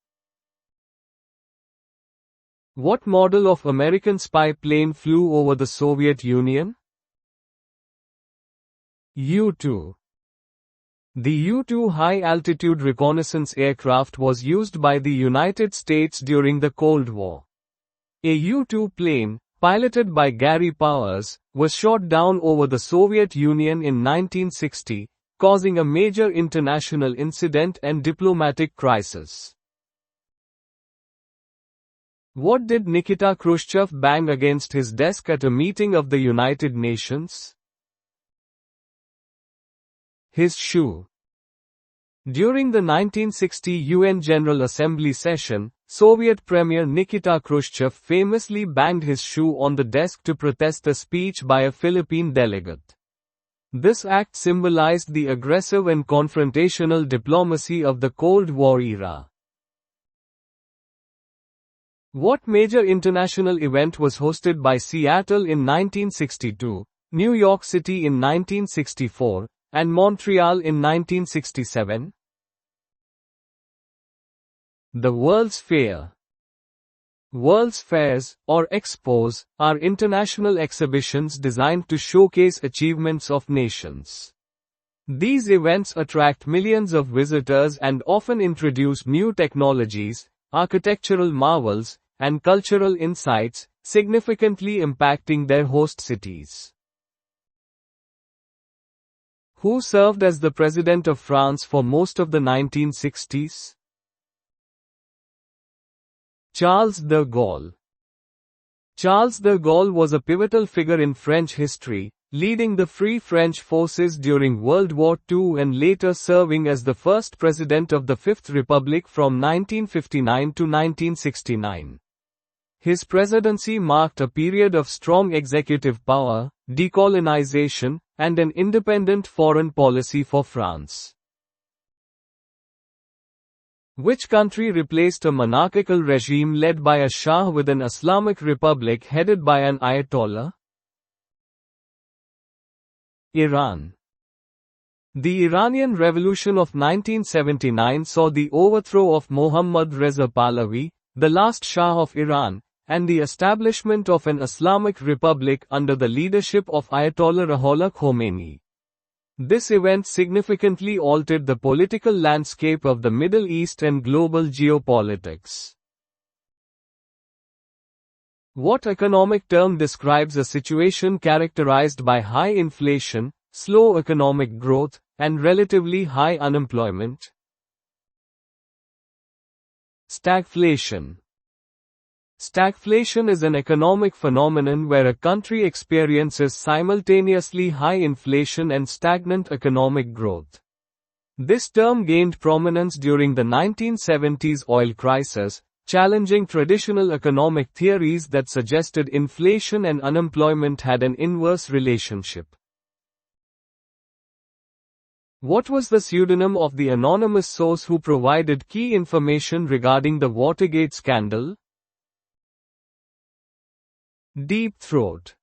What model of American spy plane flew over the Soviet Union? U-2. The U-2 high-altitude reconnaissance aircraft was used by the United States during the Cold War. A U-2 plane, piloted by Gary Powers, was shot down over the Soviet Union in 1960, causing a major international incident and diplomatic crisis. What did Nikita Khrushchev bang against his desk at a meeting of the United Nations? His shoe. During the 1960 UN General Assembly session, Soviet Premier Nikita Khrushchev famously banged his shoe on the desk to protest a speech by a Philippine delegate. This act symbolized the aggressive and confrontational diplomacy of the Cold War era. What major international event was hosted by Seattle in 1962, New York City in 1964, and Montreal in 1967? The World's Fair. World's fairs, or expos, are international exhibitions designed to showcase achievements of nations. These events attract millions of visitors and often introduce new technologies, architectural marvels, and cultural insights, significantly impacting their host cities. Who served as the President of France for most of the 1960s? Charles de Gaulle. Charles de Gaulle was a pivotal figure in French history, leading the Free French forces during World War II and later serving as the first president of the Fifth Republic from 1959 to 1969. His presidency marked a period of strong executive power, decolonization, and an independent foreign policy for France. Which country replaced a monarchical regime led by a Shah with an Islamic republic headed by an Ayatollah? Iran. The Iranian Revolution of 1979 saw the overthrow of Mohammad Reza Pahlavi, the last Shah of Iran, and the establishment of an Islamic republic under the leadership of Ayatollah Ruhollah Khomeini. This event significantly altered the political landscape of the Middle East and global geopolitics. What economic term describes a situation characterized by high inflation, slow economic growth, and relatively high unemployment? Stagflation. Stagflation is an economic phenomenon where a country experiences simultaneously high inflation and stagnant economic growth. This term gained prominence during the 1970s oil crisis, challenging traditional economic theories that suggested inflation and unemployment had an inverse relationship. What was the pseudonym of the anonymous source who provided key information regarding the Watergate scandal? Deep Throat.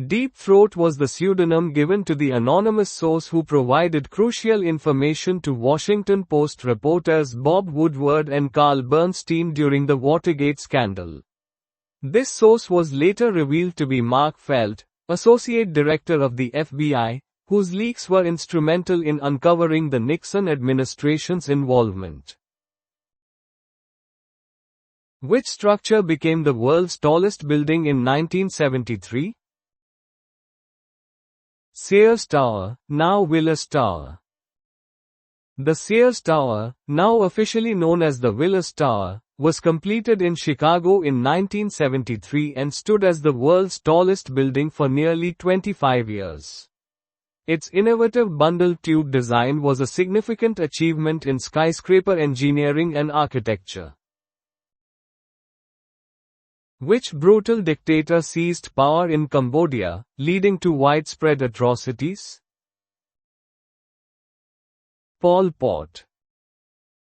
Deep Throat was the pseudonym given to the anonymous source who provided crucial information to Washington Post reporters Bob Woodward and Carl Bernstein during the Watergate scandal. This source was later revealed to be Mark Felt, Associate Director of the FBI, whose leaks were instrumental in uncovering the Nixon administration's involvement. Which structure became the world's tallest building in 1973? Sears Tower, now Willis Tower. The Sears Tower, now officially known as the Willis Tower, was completed in Chicago in 1973 and stood as the world's tallest building for nearly 25 years. Its innovative bundle tube design was a significant achievement in skyscraper engineering and architecture. Which brutal dictator seized power in Cambodia, leading to widespread atrocities? Pol Pot.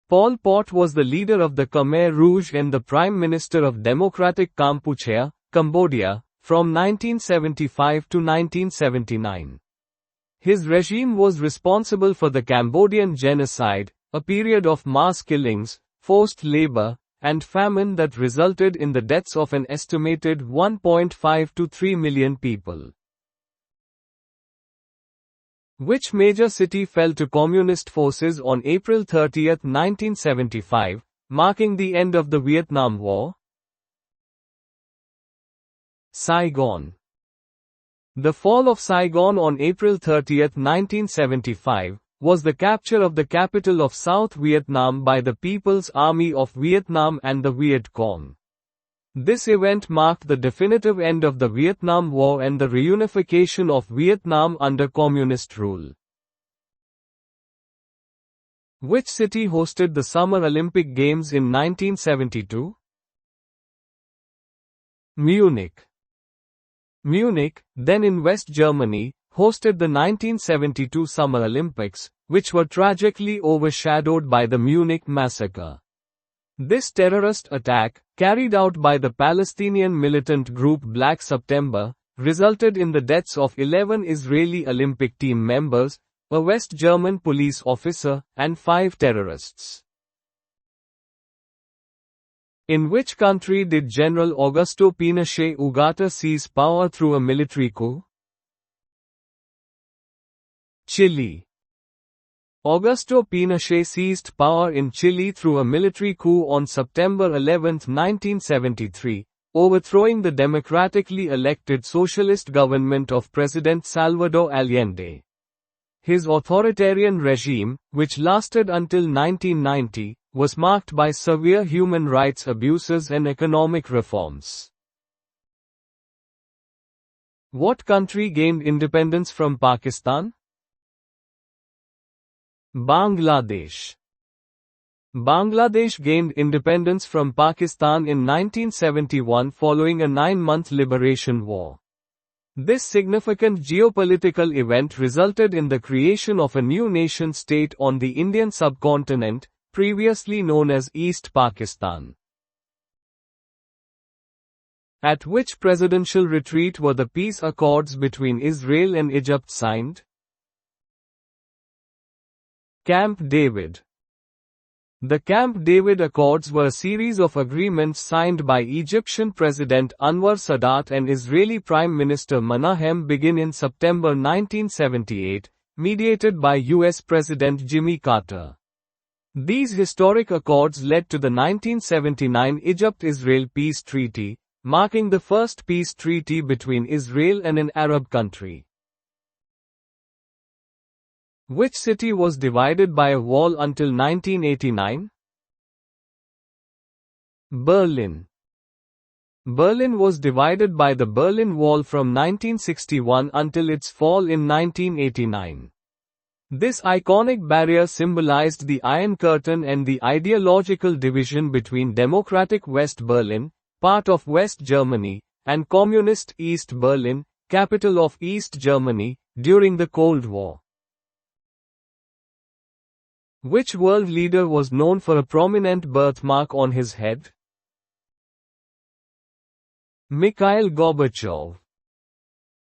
Pol Pot was the leader of the Khmer Rouge and the Prime Minister of Democratic Kampuchea, Cambodia, from 1975 to 1979. His regime was responsible for the Cambodian genocide, a period of mass killings, forced labor, and famine that resulted in the deaths of an estimated 1.5 to 3 million people. Which major city fell to communist forces on April 30, 1975, marking the end of the Vietnam War? Saigon. The fall of Saigon on April 30, 1975, was the capture of the capital of South Vietnam by the People's Army of Vietnam and the Viet Cong. This event marked the definitive end of the Vietnam War and the reunification of Vietnam under communist rule. Which city hosted the Summer Olympic Games in 1972? Munich. Munich, then in West Germany, hosted the 1972 Summer Olympics, which were tragically overshadowed by the Munich massacre. This terrorist attack, carried out by the Palestinian militant group Black September, resulted in the deaths of 11 Israeli Olympic team members, a West German police officer, and 5 terrorists. In which country did General Augusto Pinochet Ugarte seize power through a military coup? Chile. Augusto Pinochet seized power in Chile through a military coup on September 11, 1973, overthrowing the democratically elected socialist government of President Salvador Allende. His authoritarian regime, which lasted until 1990, was marked by severe human rights abuses and economic reforms. What country gained independence from Pakistan? Bangladesh. Bangladesh gained independence from Pakistan in 1971 following a 9-month liberation war. This significant geopolitical event resulted in the creation of a new nation-state on the Indian subcontinent, previously known as East Pakistan. At which presidential retreat were the peace accords between Israel and Egypt signed? Camp David. The Camp David Accords were a series of agreements signed by Egyptian President Anwar Sadat and Israeli Prime Minister Menahem Begin in September 1978, mediated by US President Jimmy Carter. These historic accords led to the 1979 Egypt-Israel Peace Treaty, marking the first peace treaty between Israel and an Arab country. Which city was divided by a wall until 1989? Berlin. Berlin was divided by the Berlin Wall from 1961 until its fall in 1989. This iconic barrier symbolized the Iron Curtain and the ideological division between democratic West Berlin, part of West Germany, and communist East Berlin, capital of East Germany, during the Cold War. Which world leader was known for a prominent birthmark on his head? Mikhail Gorbachev.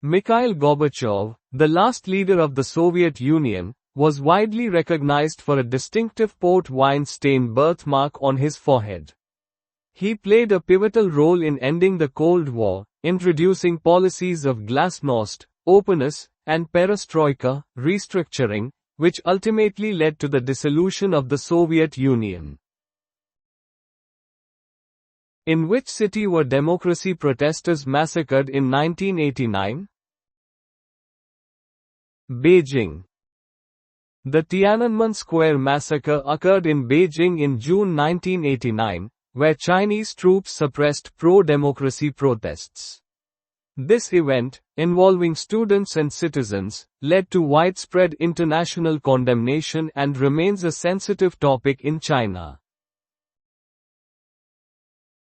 Mikhail Gorbachev, the last leader of the Soviet Union, was widely recognized for a distinctive port wine stain birthmark on his forehead. He played a pivotal role in ending the Cold War, introducing policies of glasnost, openness, and perestroika, restructuring, which ultimately led to the dissolution of the Soviet Union. In which city were democracy protesters massacred in 1989? Beijing. The Tiananmen Square massacre occurred in Beijing in June 1989, where Chinese troops suppressed pro-democracy protests. This event, involving students and citizens, led to widespread international condemnation and remains a sensitive topic in China.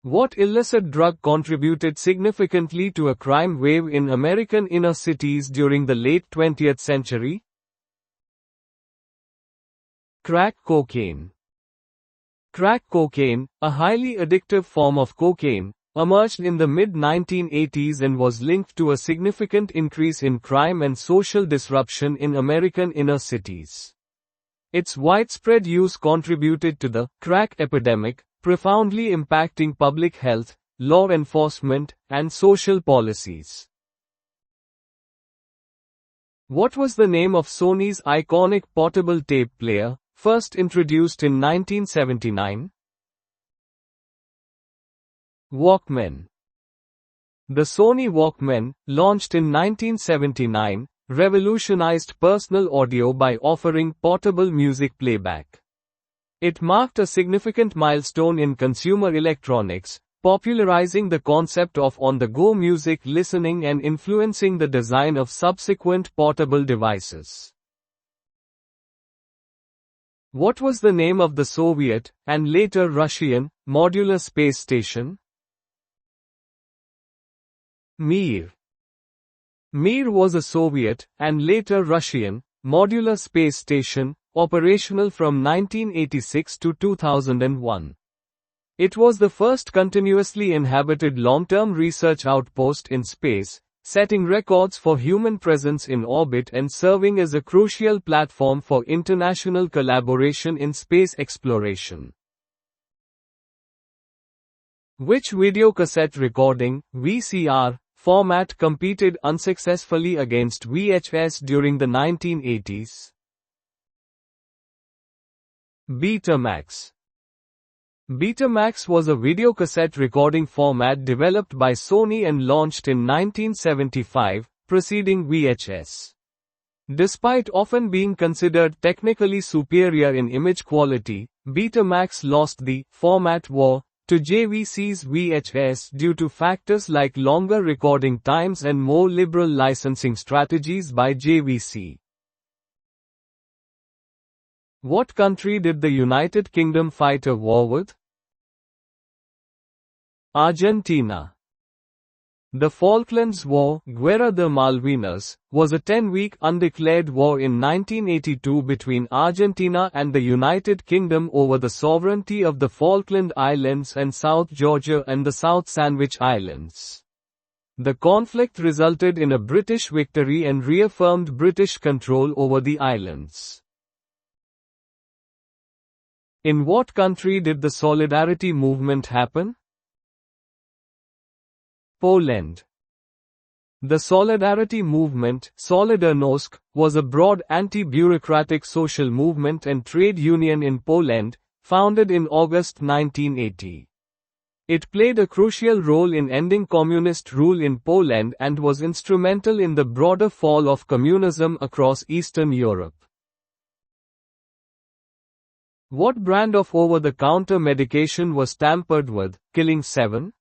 What illicit drug contributed significantly to a crime wave in American inner cities during the late 20th century? Crack cocaine. Crack cocaine, a highly addictive form of cocaine, emerged in the mid-1980s and was linked to a significant increase in crime and social disruption in American inner cities. Its widespread use contributed to the crack epidemic, profoundly impacting public health, law enforcement, and social policies. What was the name of Sony's iconic portable tape player, first introduced in 1979? Walkman. The Sony Walkman, launched in 1979, revolutionized personal audio by offering portable music playback. It marked a significant milestone in consumer electronics, popularizing the concept of on-the-go music listening and influencing the design of subsequent portable devices. What was the name of the Soviet, and later Russian, modular space station? Mir. Mir was a Soviet, and later Russian, modular space station, operational from 1986 to 2001. It was the first continuously inhabited long-term research outpost in space, setting records for human presence in orbit and serving as a crucial platform for international collaboration in space exploration. Which videocassette recording, VCR, format competed unsuccessfully against VHS during the 1980s? Betamax. Betamax was a videocassette recording format developed by Sony and launched in 1975, preceding VHS. Despite often being considered technically superior in image quality, Betamax lost the format war to JVC's VHS due to factors like longer recording times and more liberal licensing strategies by JVC. What country did the United Kingdom fight a war with? Argentina. The Falklands War, Guerra de Malvinas, was a 10-week undeclared war in 1982 between Argentina and the United Kingdom over the sovereignty of the Falkland Islands and South Georgia and the South Sandwich Islands. The conflict resulted in a British victory and reaffirmed British control over the islands. In what country did the Solidarity movement happen? Poland. The Solidarity movement, Solidarnosc, was a broad anti-bureaucratic social movement and trade union in Poland, founded in August 1980. It played a crucial role in ending communist rule in Poland and was instrumental in the broader fall of communism across Eastern Europe. What brand of over-the-counter medication was tampered with, killing 7?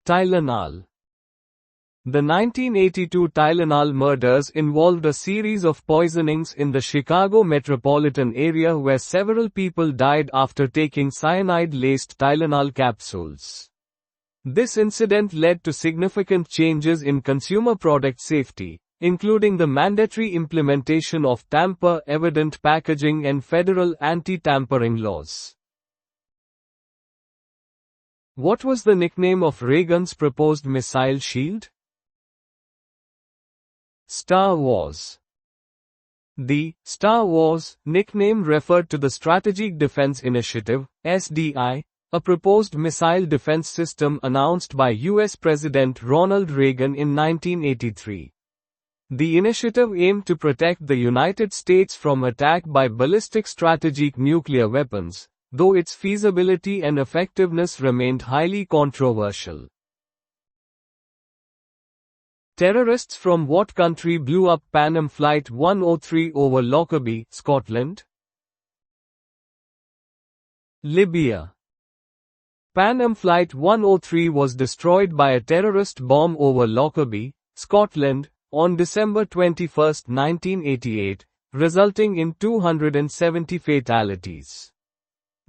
Tylenol. The 1982 Tylenol murders involved a series of poisonings in the Chicago metropolitan area where several people died after taking cyanide-laced Tylenol capsules. This incident led to significant changes in consumer product safety, including the mandatory implementation of tamper-evident packaging and federal anti-tampering laws. What was the nickname of Reagan's proposed missile shield? Star Wars. The Star Wars nickname referred to the Strategic Defense Initiative, SDI, a proposed missile defense system announced by U.S. President Ronald Reagan in 1983. The initiative aimed to protect the United States from attack by ballistic strategic nuclear weapons, though its feasibility and effectiveness remained highly controversial. Terrorists from what country blew up Pan Am Flight 103 over Lockerbie, Scotland? Libya. Pan Am Flight 103 was destroyed by a terrorist bomb over Lockerbie, Scotland, on December 21, 1988, resulting in 270 fatalities.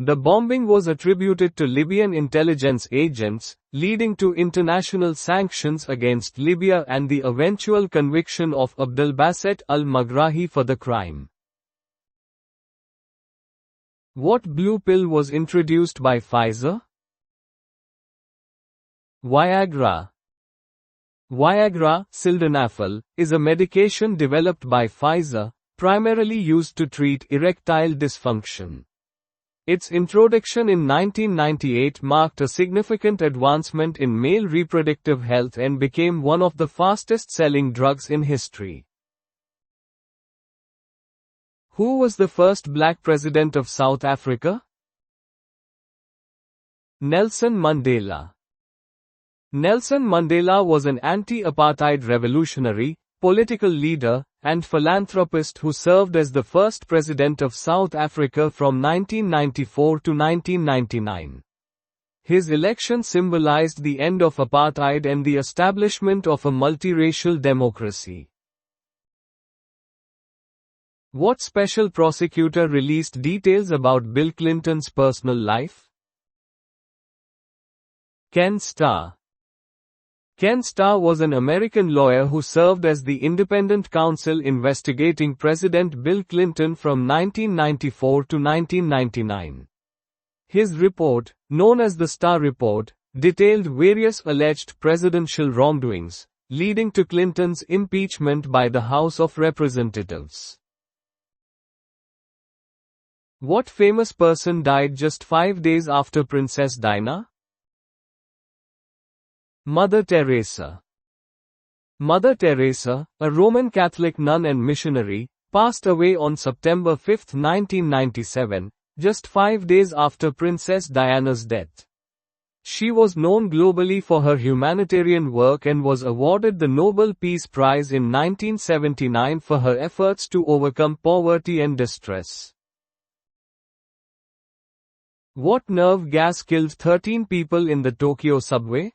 The bombing was attributed to Libyan intelligence agents, leading to international sanctions against Libya and the eventual conviction of Abdelbasset al-Maghrahi for the crime. What blue pill was introduced by Pfizer? Viagra. Viagra, sildenafil, is a medication developed by Pfizer, primarily used to treat erectile dysfunction. Its introduction in 1998 marked a significant advancement in male reproductive health and became one of the fastest-selling drugs in history. Who was the first black president of South Africa? Nelson Mandela. Nelson Mandela was an anti-apartheid revolutionary, political leader, and philanthropist who served as the first president of South Africa from 1994 to 1999. His election symbolized the end of apartheid and the establishment of a multiracial democracy. What special prosecutor released details about Bill Clinton's personal life? Ken Starr. Ken Starr was an American lawyer who served as the independent counsel investigating President Bill Clinton from 1994 to 1999. His report, known as the Starr Report, detailed various alleged presidential wrongdoings, leading to Clinton's impeachment by the House of Representatives. What famous person died just 5 days after Princess Diana? Mother Teresa. Mother Teresa, a Roman Catholic nun and missionary, passed away on September 5, 1997, just 5 days after Princess Diana's death. She was known globally for her humanitarian work and was awarded the Nobel Peace Prize in 1979 for her efforts to overcome poverty and distress. What nerve gas killed 13 people in the Tokyo subway?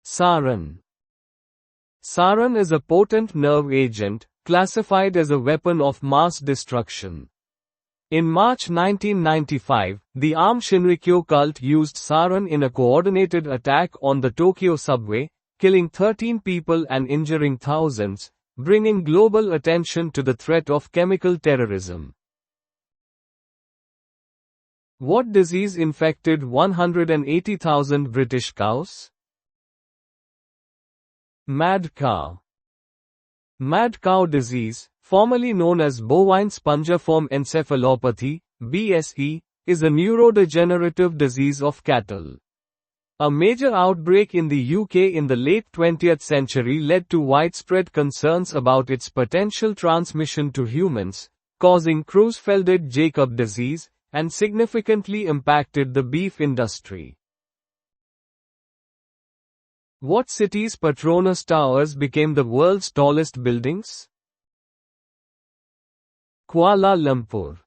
Sarin. Sarin is a potent nerve agent, classified as a weapon of mass destruction. In March 1995, the armed Shinrikyo cult used sarin in a coordinated attack on the Tokyo subway, killing 13 people and injuring thousands, bringing global attention to the threat of chemical terrorism. What disease infected 180,000 British cows? Mad cow. Mad cow disease, formerly known as bovine spongiform encephalopathy, BSE, is a neurodegenerative disease of cattle. A major outbreak in the UK in the late 20th century led to widespread concerns about its potential transmission to humans, causing Creutzfeldt-Jakob disease, and significantly impacted the beef industry. What city's Petronas Towers became the world's tallest buildings? Kuala Lumpur.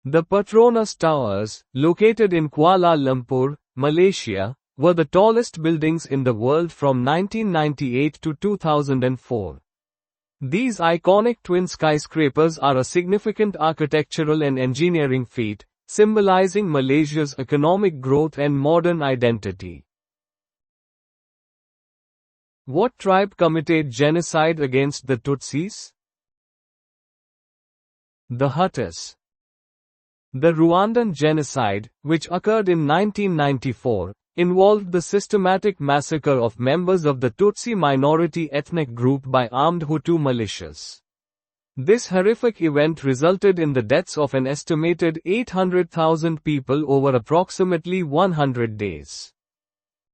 The Petronas Towers, located in Kuala Lumpur, Malaysia, were the tallest buildings in the world from 1998 to 2004. These iconic twin skyscrapers are a significant architectural and engineering feat, symbolizing Malaysia's economic growth and modern identity. What tribe committed genocide against the Tutsis? The Hutus. The Rwandan genocide, which occurred in 1994, involved the systematic massacre of members of the Tutsi minority ethnic group by armed Hutu militias. This horrific event resulted in the deaths of an estimated 800,000 people over approximately 100 days.